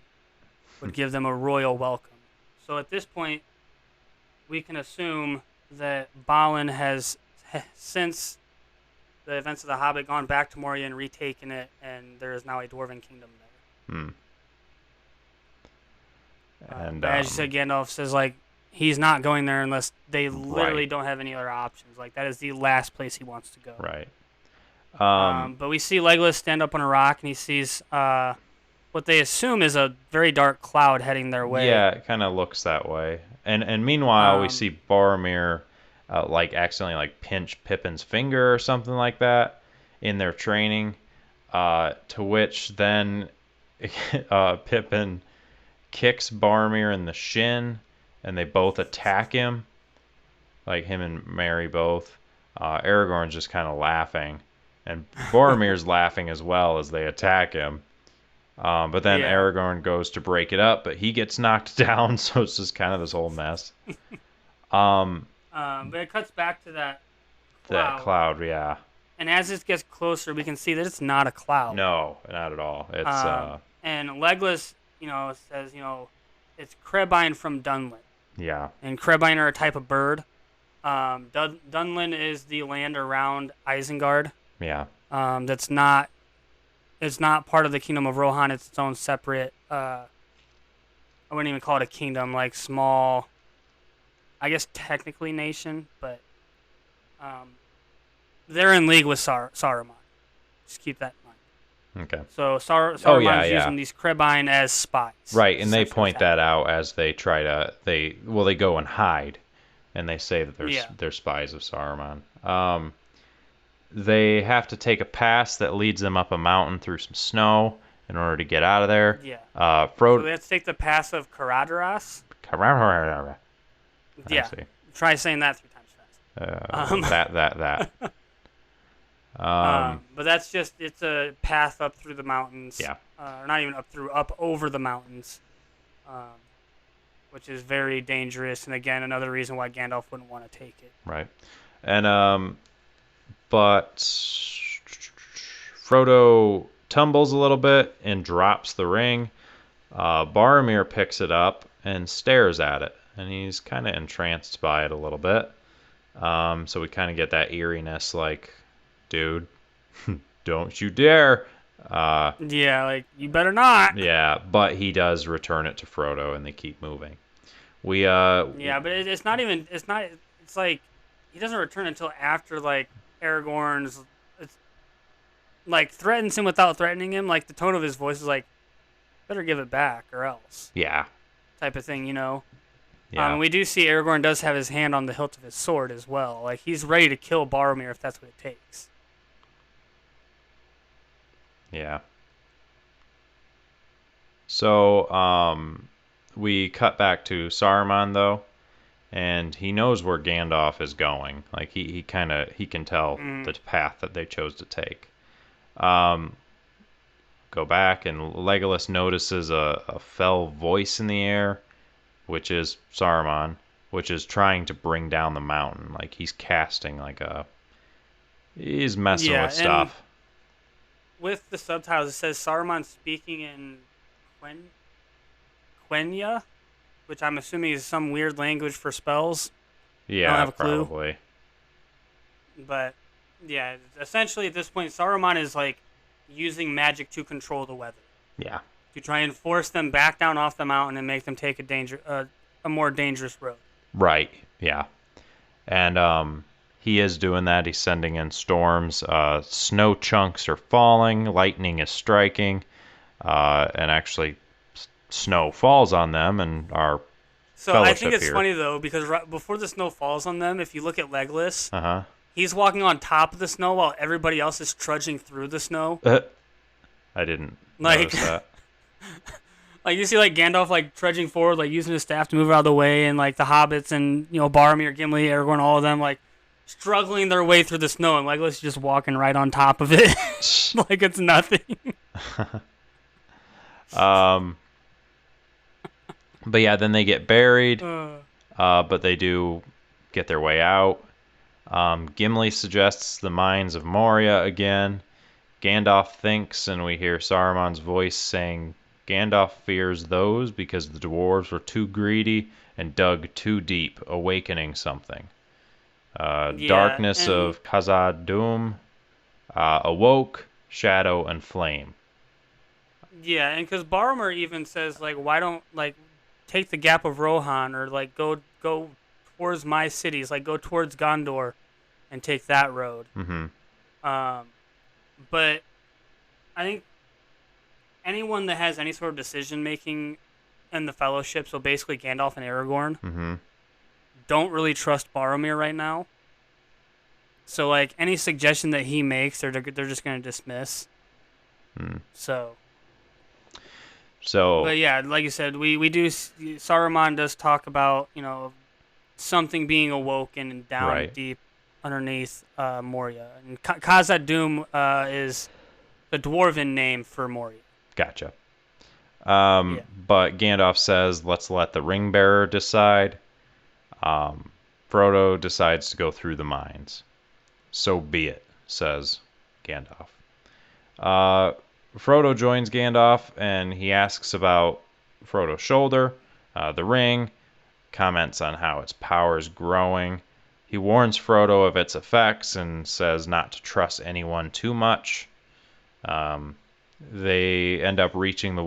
would give them a royal welcome. So at this point, we can assume that Balin has, since the events of The Hobbit, gone back to Moria and retaken it, and there is now a dwarven kingdom there. Hmm. And as you said, Gandalf says, he's not going there unless they literally don't have any other options. That is the last place he wants to go. Right. But we see Legolas stand up on a rock, and he sees what they assume is a very dark cloud heading their way. Yeah, it kind of looks that way. And meanwhile, we see Boromir accidentally pinch Pippin's finger or something like that in their training, to which then Pippin kicks Boromir in the shin, and they both attack him, him and Merry both. Aragorn's just kind of laughing, and Boromir's laughing as well as they attack him. But then Aragorn goes to break it up, but he gets knocked down, so it's just kind of this whole mess. But it cuts back to that cloud. That cloud, yeah. And as it gets closer, we can see that it's not a cloud. No, not at all. It's and Legolas, says, it's Crebain from Dunlin. Yeah. And Crebain are a type of bird. Dunlin is the land around Isengard. Yeah. It's not part of the Kingdom of Rohan. It's its own separate. I wouldn't even call it a kingdom. Small. I guess technically nation, but they're in league with Saruman. Just keep that in mind. Okay. So Saruman's using these Crebain as spies. Right, and they point that out as they try to they go and hide, and they say that they're spies of Saruman. They have to take a pass that leads them up a mountain through some snow in order to get out of there. Yeah. Frodo. So they have to take the pass of Caradhras. Yeah. Try saying that 3 times fast. But that's just, it's a path up through the mountains. Yeah. Not even up over the mountains, which is very dangerous. And again, another reason why Gandalf wouldn't want to take it. Right. And, but Frodo tumbles a little bit and drops the ring. Boromir picks it up and stares at it, and he's kind of entranced by it a little bit. So we kind of get that eeriness, like, dude, don't you dare. Yeah, like, you better not. Yeah, but he does return it to Frodo, and they keep moving. We Yeah, but it's not even. It's not. It's like he doesn't return until after like Aragorn's. It's like threatens him without threatening him. Like the tone of his voice is like, "Better give it back or else," yeah, type of thing. yeah, And we do see Aragorn does have his hand on the hilt of his sword as well. Like he's ready to kill Boromir if that's what it takes. yeah. So we cut back to Saruman though, and he knows where Gandalf is going. Like he can tell the path that they chose to take. Go back, and Legolas notices a fell voice in the air, which is Saruman, which is trying to bring down the mountain. Like he's casting he's messing with And stuff. with the subtitles, it says Saruman speaking in Quenya, which I'm assuming is some weird language for spells. Yeah, I don't have a clue. probably. But yeah, essentially at this point, Saruman is like using magic to control the weather. Yeah. To try and force them back down off the mountain and make them take a more dangerous road. Right. Yeah. And he is doing that. He's sending in storms. Snow chunks are falling. Lightning is striking. And actually, snow falls on them and our So I think it's funny though because right before the snow falls on them, if you look at Legolas, he's walking on top of the snow while everybody else is trudging through the snow. I didn't notice that. Like you see, like Gandalf like trudging forward, like using his staff to move out of the way, and like the hobbits and Boromir, Gimli, Aragorn, all of them like struggling their way through the snow, and Legolas just walking right on top of it, like it's nothing. But yeah, then they get buried. But they do get their way out. Gimli suggests the mines of Moria again. Gandalf thinks, and we hear Saruman's voice saying, Gandalf fears those because the dwarves were too greedy and dug too deep, awakening something. Darkness of Khazad-dûm awoke, shadow and flame. Yeah, and because Boromir even says, like, why don't, like, take the Gap of Rohan or, like, go towards my cities, like, go towards Gondor and take that road. Mm-hmm. But I think anyone that has any sort of decision-making in the Fellowship, so basically Gandalf and Aragorn, don't really trust Boromir right now. So, like, any suggestion that he makes, they're just going to dismiss. So, but yeah, like you said, we do. Saruman does talk about something being awoken and down deep underneath Moria, and Khazad-dûm is the dwarven name for Moria. Gotcha. But Gandalf says, "Let's let the ring bearer decide." Frodo decides to go through the mines. So be it, says Gandalf. Frodo joins Gandalf, and he asks about Frodo's shoulder, the ring, comments on how its power is growing. He warns Frodo of its effects and says not to trust anyone too much. They end up reaching the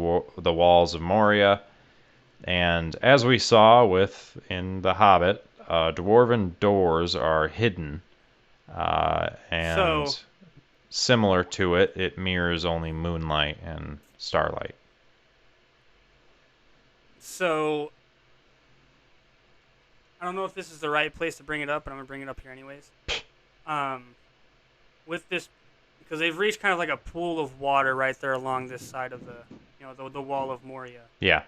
walls of Moria, and as we saw in The Hobbit, dwarven doors are hidden, and similar to it, it mirrors only moonlight and starlight. So, I don't know if this is the right place to bring it up, but I'm going to bring it up here anyways. With this, because they've reached kind of like a pool of water right there along this side of the wall of Moria. Yeah.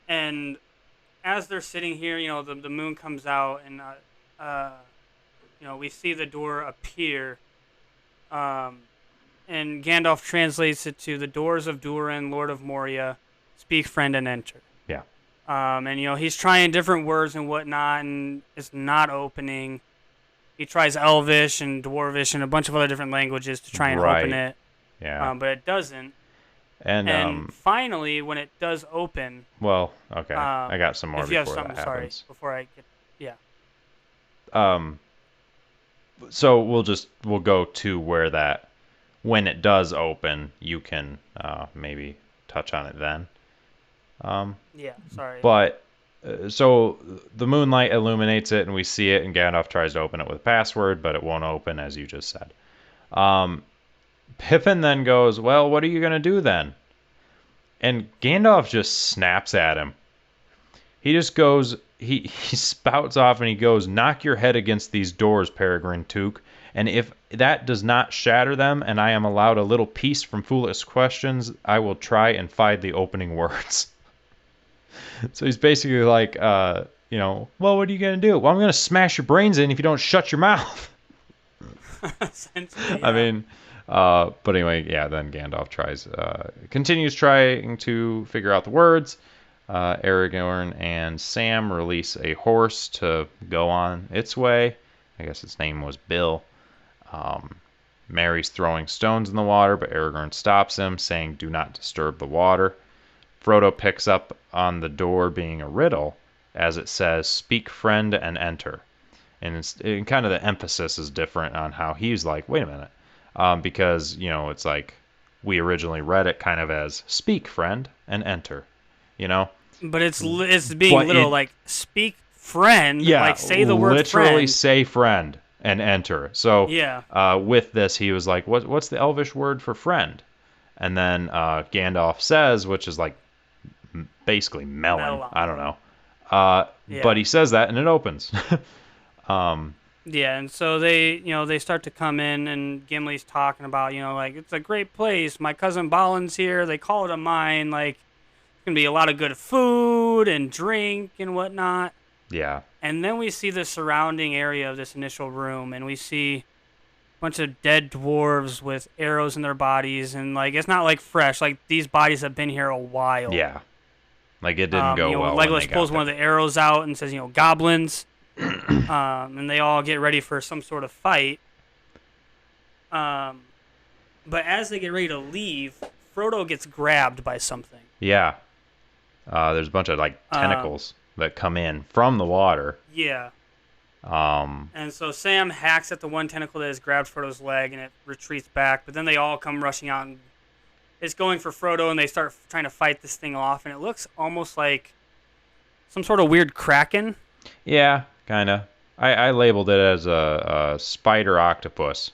And as they're sitting here, the moon comes out, and we see the door appear, and Gandalf translates it to the doors of Durin, Lord of Moria, speak, friend, and enter. Yeah. And he's trying different words and whatnot, and it's not opening. He tries Elvish and Dwarvish and a bunch of other different languages to try and open it. Yeah. But it doesn't. And finally, when it does open, well, okay, I got some more if you have before that something, sorry, happens. before I get, yeah. So we'll go to where that when it does open, you can maybe touch on it then. Yeah, sorry. But so the moonlight illuminates it, and we see it, and Gandalf tries to open it with a password, but it won't open, as you just said. Pippin then goes, "Well, what are you gonna do then?" And Gandalf just snaps at him. He just goes, he spouts off and he goes, "Knock your head against these doors, Peregrine Took, and if that does not shatter them and I am allowed a little peace from foolish questions, I will try and find the opening words." So he's basically like, well, what are you going to do? Well, I'm going to smash your brains in if you don't shut your mouth. Essentially, yeah. I mean, but anyway, yeah, then Gandalf continues trying to figure out the words. Aragorn and Sam release a horse to go on its way. I guess its name was Bill. Merry's throwing stones in the water, but Aragorn stops him, saying, "Do not disturb the water." Frodo picks up on the door being a riddle, as it says, "Speak, friend, and enter." And kind of the emphasis is different on how he's like, wait a minute. Because, it's like we originally read it kind of as, "Speak, friend, and enter," you know? But it's being literal, like, speak, friend, Yeah, like, say the word literally friend. say friend and enter. So yeah. With this, he was like, what's the Elvish word for friend? And then Gandalf says, which is like basically melon. I don't know. But he says that and it opens. Yeah, and so they start to come in, and Gimli's talking about, like, it's a great place. My cousin Balin's here. They call it a mine. Like, it's going to be a lot of good food and drink and whatnot. Yeah. And then we see the surrounding area of this initial room, and we see a bunch of dead dwarves with arrows in their bodies, and, like, it's not, like, fresh. Like, these bodies have been here a while. Yeah. Like, it didn't go well Legolas when they got pulls there. one of the arrows out and says, goblins. And they all get ready for some sort of fight. But as they get ready to leave, Frodo gets grabbed by something. Yeah. There's a bunch of, like, tentacles that come in from the water. Yeah. And so Sam hacks at the one tentacle that has grabbed Frodo's leg, and it retreats back. But then they all come rushing out, and it's going for Frodo, and they start trying to fight this thing off. And it looks almost like some sort of weird kraken. Yeah, kind of. I labeled it as a spider octopus.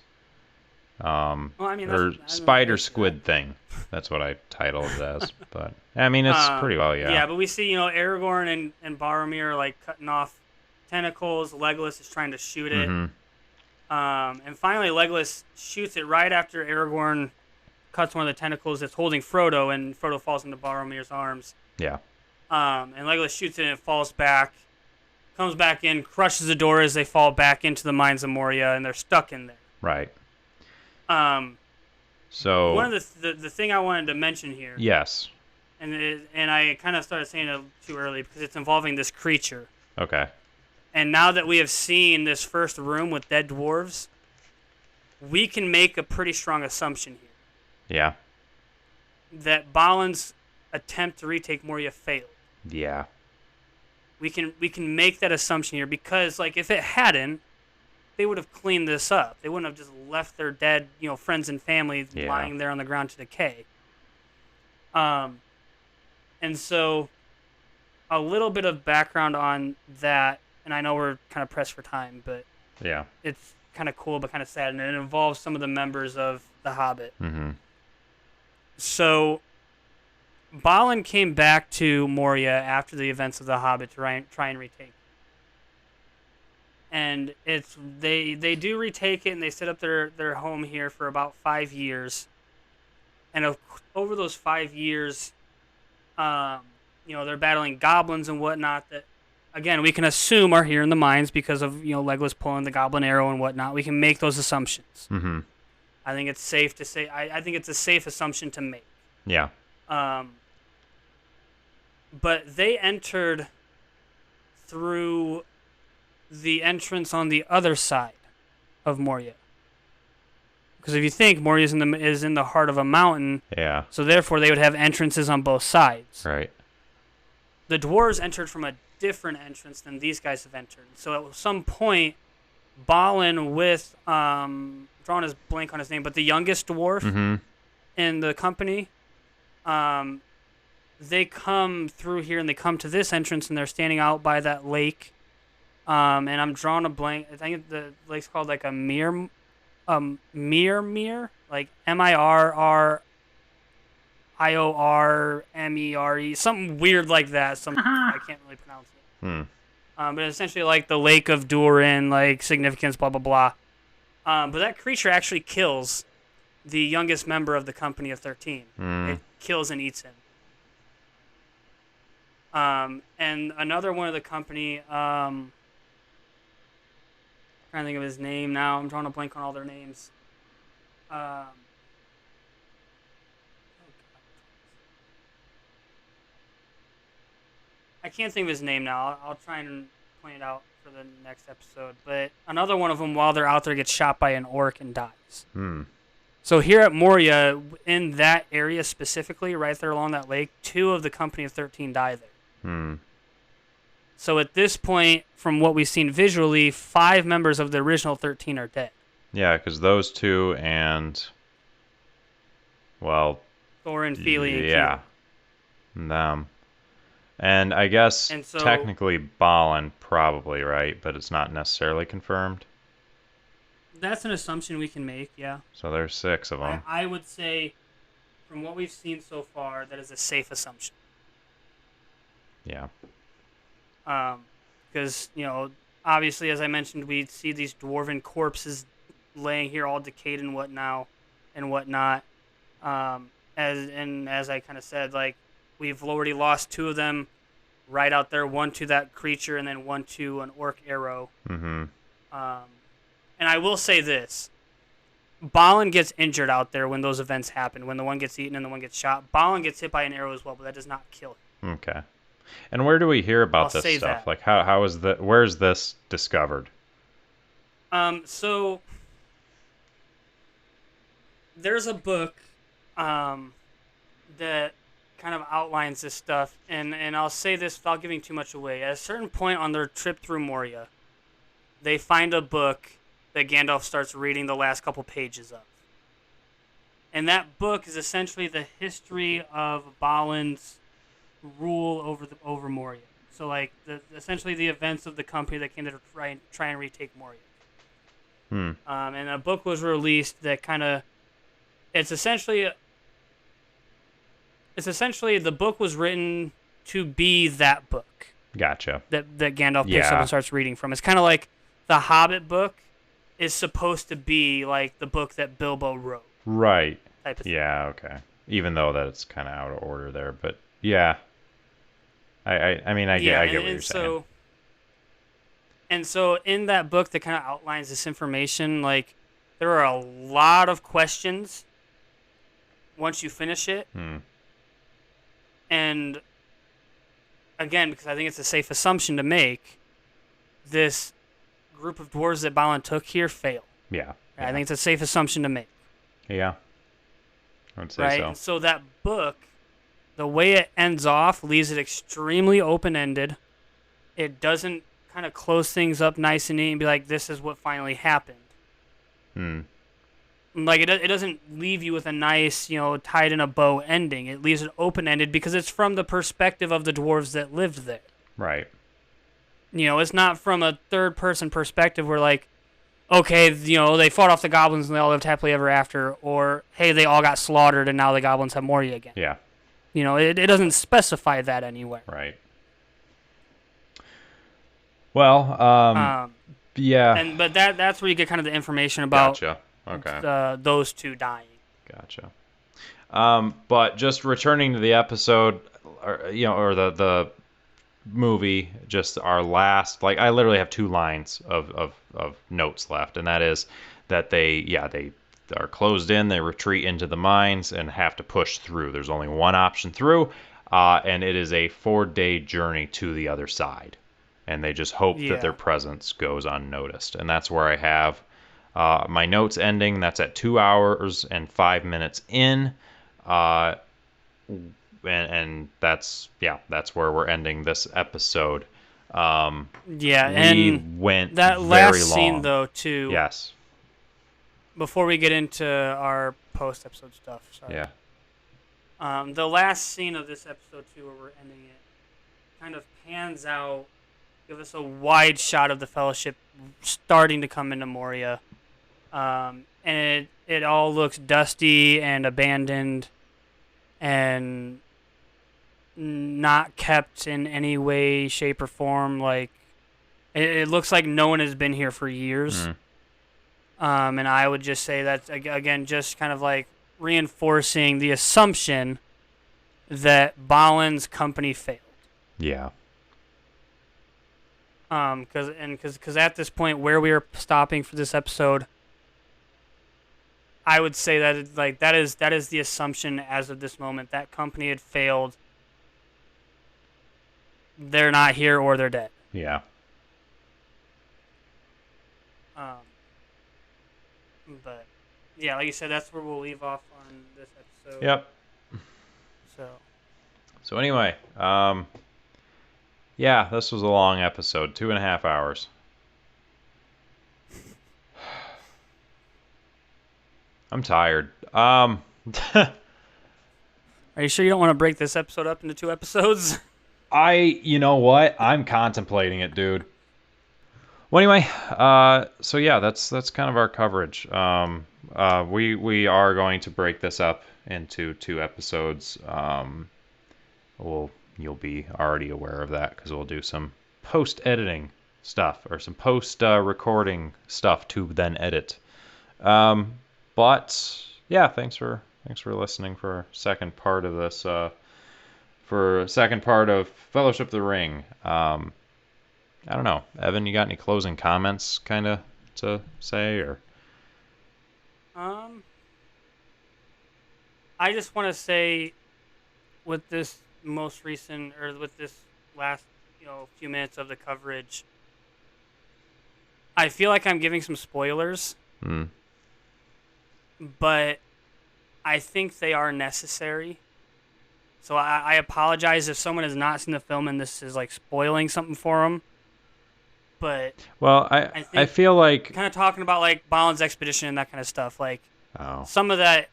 Or spider squid thing. That's what I titled it as. But I mean, it's pretty well, yeah. Yeah, but we see, Aragorn and Boromir are like cutting off tentacles. Legolas is trying to shoot it. Mm-hmm. And finally, Legolas shoots it right after Aragorn cuts one of the tentacles that's holding Frodo, and Frodo falls into Boromir's arms. Yeah. And Legolas shoots it, and it falls back. Comes back in, crushes the door as they fall back into the mines of Moria, and they're stuck in there. Right. So one of the thing I wanted to mention here. Yes. And I kind of started saying it too early because it's involving this creature. Okay. And now that we have seen this first room with dead dwarves, we can make a pretty strong assumption here. Yeah. That Balin's attempt to retake Moria failed. Yeah. We can make that assumption here because, like, if it hadn't, they would have cleaned this up. They wouldn't have just left their dead, friends and family lying there on the ground to decay. And so, a little bit of background on that, and I know we're kind of pressed for time, but yeah, it's kind of cool but kind of sad, and it involves some of the members of The Hobbit. Mm-hmm. So, Balin came back to Moria after the events of The Hobbit to try and retake it. And they do retake it, and they set up their home here for about 5 years. And over those 5 years, they're battling goblins and whatnot that, again, we can assume are here in the mines because of, Legolas pulling the goblin arrow and whatnot. We can make those assumptions. Mm-hmm. I think it's safe to say. I think it's a safe assumption to make. Yeah. But they entered through the entrance on the other side of Moria. Because if you think Moria is in the heart of a mountain, Yeah. so therefore they would have entrances on both sides. Right. The dwarves entered from a different entrance than these guys have entered. So at some point, Balin with drawing his blank on his name, but the youngest dwarf in the company, they come through here and they come to this entrance and they're standing out by that lake. And I'm drawing a blank. I think the lake's called like a mere, like Mirror, something weird like that. I can't really pronounce it. But essentially like the Lake of Durin, like significance, blah blah blah. But that creature actually kills the youngest member of the company of 13. It kills and eats him. And another one of the company, trying to think of his name now. I'm drawing a blank on all their names. I can't think of his name now. I'll try and point it out for the next episode. But another one of them, while they're out there, gets shot by an orc and dies. So here at Moria, in that area specifically, right there along that lake, 2 of the company of 13 die there. So at this point, from what we've seen visually, 5 members of the original 13 are dead. Yeah, because those 2 and, well... Thorin, Feely, and yeah, them. And I guess technically Balin probably, right? But it's not necessarily confirmed. That's an assumption we can make, yeah. So there's 6 of them. I would say, from what we've seen so far, that is a safe assumption. Yeah. Because, obviously, as I mentioned, we see these dwarven corpses laying here all decayed and whatnot. As I kind of said, like, we've already lost 2 of them right out there, 1 to that creature and then 1 to an orc arrow. And I will say this. Balin gets injured out there when those events happen, when the one gets eaten and the one gets shot. Balin gets hit by an arrow as well, but that does not kill him. Okay. And where do we hear about this stuff? Like, how is where's this discovered? So there's a book that kind of outlines this stuff, and I'll say this without giving too much away. At a certain point on their trip through Moria, they find a book that Gandalf starts reading the last couple pages of. And that book is essentially the history of Balin's rule over Moria. So, like, essentially the events of the company that came to try and retake Moria. And a book was released that kind of... It's essentially the book was written to be that book. Gotcha. That Gandalf picks up and starts reading from. It's kind of like the Hobbit book is supposed to be like the book that Bilbo wrote. Right. Type of thing. Yeah, okay. Even though that it's kind of out of order there, but yeah. I mean, I get what you're saying. And so in that book that kind of outlines this information, like, there are a lot of questions once you finish it. And again, because I think it's a safe assumption to make, this group of dwarves that Balin took here fail. Yeah. I think it's a safe assumption to make. Yeah. I would say so. And so that book, the way it ends off, leaves it extremely open-ended. It doesn't kind of close things up nice and neat and be like, this is what finally happened. Like, it doesn't leave you with a nice, tied in a bow ending. It leaves it open-ended because it's from the perspective of the dwarves that lived there. Right. It's not from a third-person perspective where, like, okay, they fought off the goblins and they all lived happily ever after, or, hey, they all got slaughtered and now the goblins have Moria again. Yeah. It doesn't specify that anywhere. Right. Well, yeah. But that's where you get kind of the information about Gotcha. Okay. Those 2 dying. Gotcha. But just returning to the episode, or the movie, just our last, like, I literally have 2 lines of notes left, and that is that they are closed in, they retreat into the mines and have to push through. There's only one option through, and it is a 4-day journey to the other side, and they just hope that their presence goes unnoticed. And that's where I have My notes ending, that's at 2 hours and 5 minutes in. And that's where we're ending this episode. Yeah, We and went that very last scene long. though too. Yes. Before we get into our post episode stuff, sorry. Yeah. The last scene of this episode too, where we're ending it, kind of pans out, give us a wide shot of the Fellowship starting to come into Moria, and it all looks dusty and abandoned, and not kept in any way, shape, or form. Like it looks like no one has been here for years. And I would just say that again, just kind of like reinforcing the assumption that Balin's company failed. Yeah. Because at this point where we are stopping for this episode, I would say that that is the assumption as of this moment. That company had failed. They're not here or they're dead. Yeah. But yeah, like you said, that's where we'll leave off on this episode. Yep. So anyway, yeah, this was a long episode, 2.5 hours. I'm tired. Are you sure you don't want to break this episode up into 2 episodes? You know what? I'm contemplating it, dude. Well, anyway, so yeah, that's kind of our coverage. We are going to break this up into 2 episodes. You'll be already aware of that because we'll do some post-editing stuff or some post-recording stuff to then edit. But yeah, thanks for listening for second part of this. For second part of Fellowship of the Ring. I don't know, Evan, you got any closing comments kind of to say, or? I just want to say, with this most recent, or with this last, few minutes of the coverage, I feel like I'm giving some spoilers, but I think they are necessary. So I apologize if someone has not seen the film and this is like spoiling something for them. But well, I feel like kind of talking about like Balin's expedition and that kind of stuff, like some of that,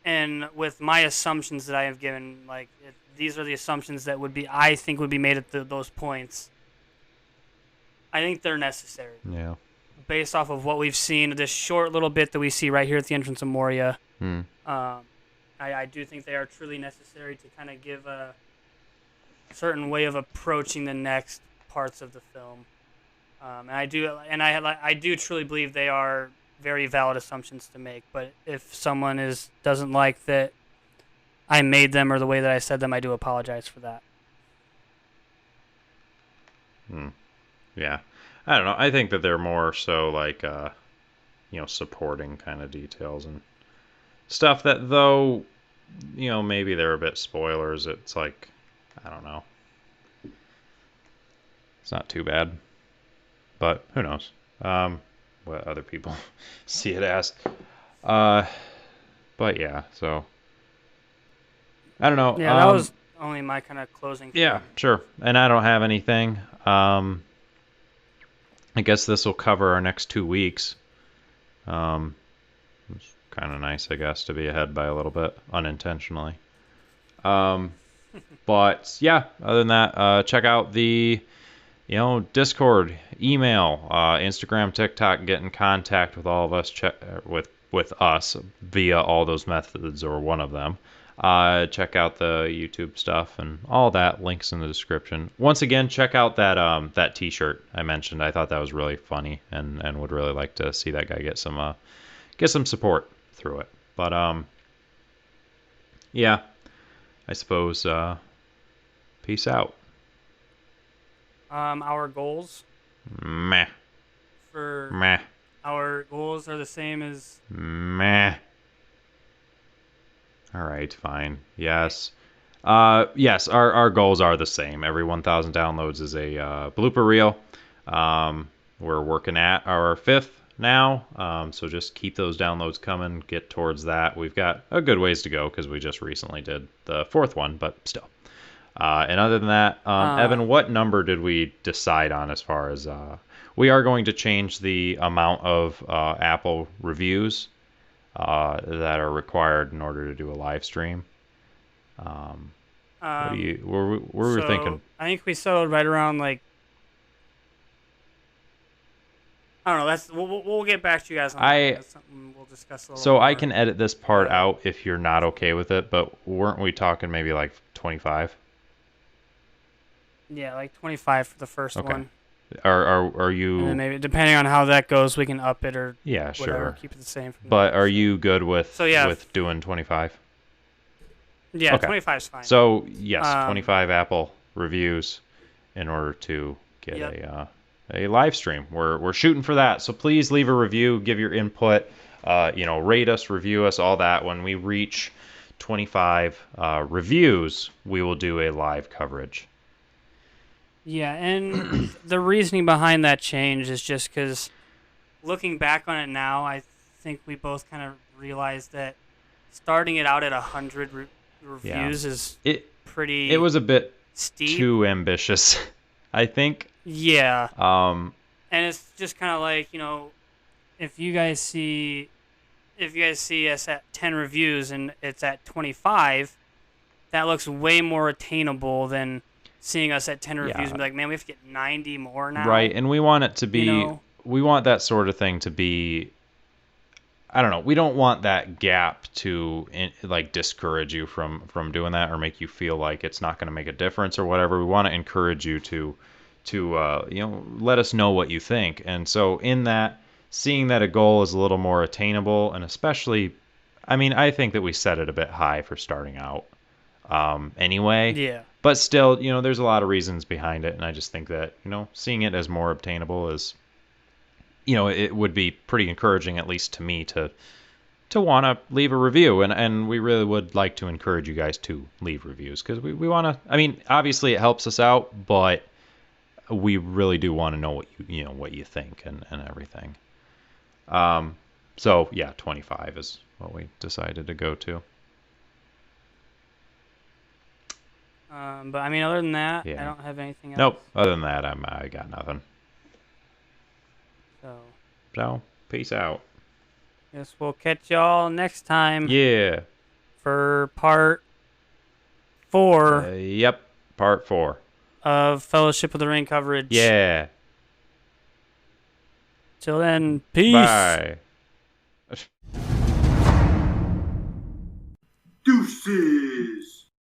and with my assumptions that I have given, like these are the assumptions that I think would be made at those points. I think they're necessary. Yeah. Based off of what we've seen, this short little bit that we see right here at the entrance of Moria, I do think they are truly necessary to kind of give a certain way of approaching the next parts of the film. And I do truly believe they are very valid assumptions to make. But if someone doesn't like that I made them or the way that I said them, I do apologize for that. Yeah, I don't know. I think that they're more so like supporting kind of details and stuff that, though, maybe they're a bit spoilers. It's like, I don't know. It's not too bad. But who knows what other people see it as. But yeah, so I don't know. Yeah, that was only my kind of closing. Yeah, sure. And I don't have anything. I guess this will cover our next 2 weeks. It's kind of nice, I guess, to be ahead by a little bit unintentionally. But yeah, other than that, check out the Discord, email, Instagram, TikTok. Get in contact with all of us. With us via all those methods or one of them. Check out the YouTube stuff and all that. Links in the description. Once again, check out that T-shirt I mentioned. I thought that was really funny and would really like to see that guy get some support through it. But yeah, I suppose peace out. Our goals. Meh. Our goals are the same as. Meh. All right, fine. Yes. Yes, our goals are the same. Every 1,000 downloads is a blooper reel. We're working at our 5th now. So just keep those downloads coming. Get towards that. We've got a good ways to go because we just recently did the 4th one, but still. And other than that, Evan, what number did we decide on as far as we are going to change the amount of Apple reviews that are required in order to do a live stream? What do you? What were we thinking? I think we settled right around like, I don't know. We'll get back to you guys on that. That's something we'll discuss a little So more. I can edit this part out if you're not okay with it, but weren't we talking maybe like 25? Yeah, like 25 for the first one. Are you? And then maybe depending on how that goes, we can up it or yeah, whatever, sure. keep it the same. But are you good with with doing 25? Yeah, okay. 25 is fine. So yes, 25 Apple reviews in order to get a live stream. We're shooting for that. So please leave a review, give your input, rate us, review us, all that. When we reach 25 reviews, we will do a live coverage. Yeah, and the reasoning behind that change is just because looking back on it now, I think we both kind of realized that starting it out at 100 reviews is pretty. It was a bit steep. Too ambitious, I think. Yeah. And it's just kind of like, if you guys see us at 10 reviews and it's at 25, that looks way more attainable than seeing us at 10 reviews and be like, man, we have to get 90 more now. Right, and we want it to be, we want that sort of thing to be, I don't know, we don't want that gap to discourage you from doing that or make you feel like it's not going to make a difference or whatever. We want to encourage you to let us know what you think. And so in that, seeing that a goal is a little more attainable, and especially, I mean, I think that we set it a bit high for starting out anyway. Yeah. But still, there's a lot of reasons behind it, and I just think that, seeing it as more obtainable is, it would be pretty encouraging, at least to me, to want to leave a review. And we really would like to encourage you guys to leave reviews because we want to, I mean, obviously it helps us out, but we really do want to know what you think and everything. So yeah, 25 is what we decided to go to. But I mean, other than that, I don't have anything else. Nope. Other than that, I got nothing. So peace out. Guess we'll catch y'all next time. Yeah. For part 4. Yep. Part 4. Of Fellowship of the Ring coverage. Yeah. Till then, peace. Bye. Deuces.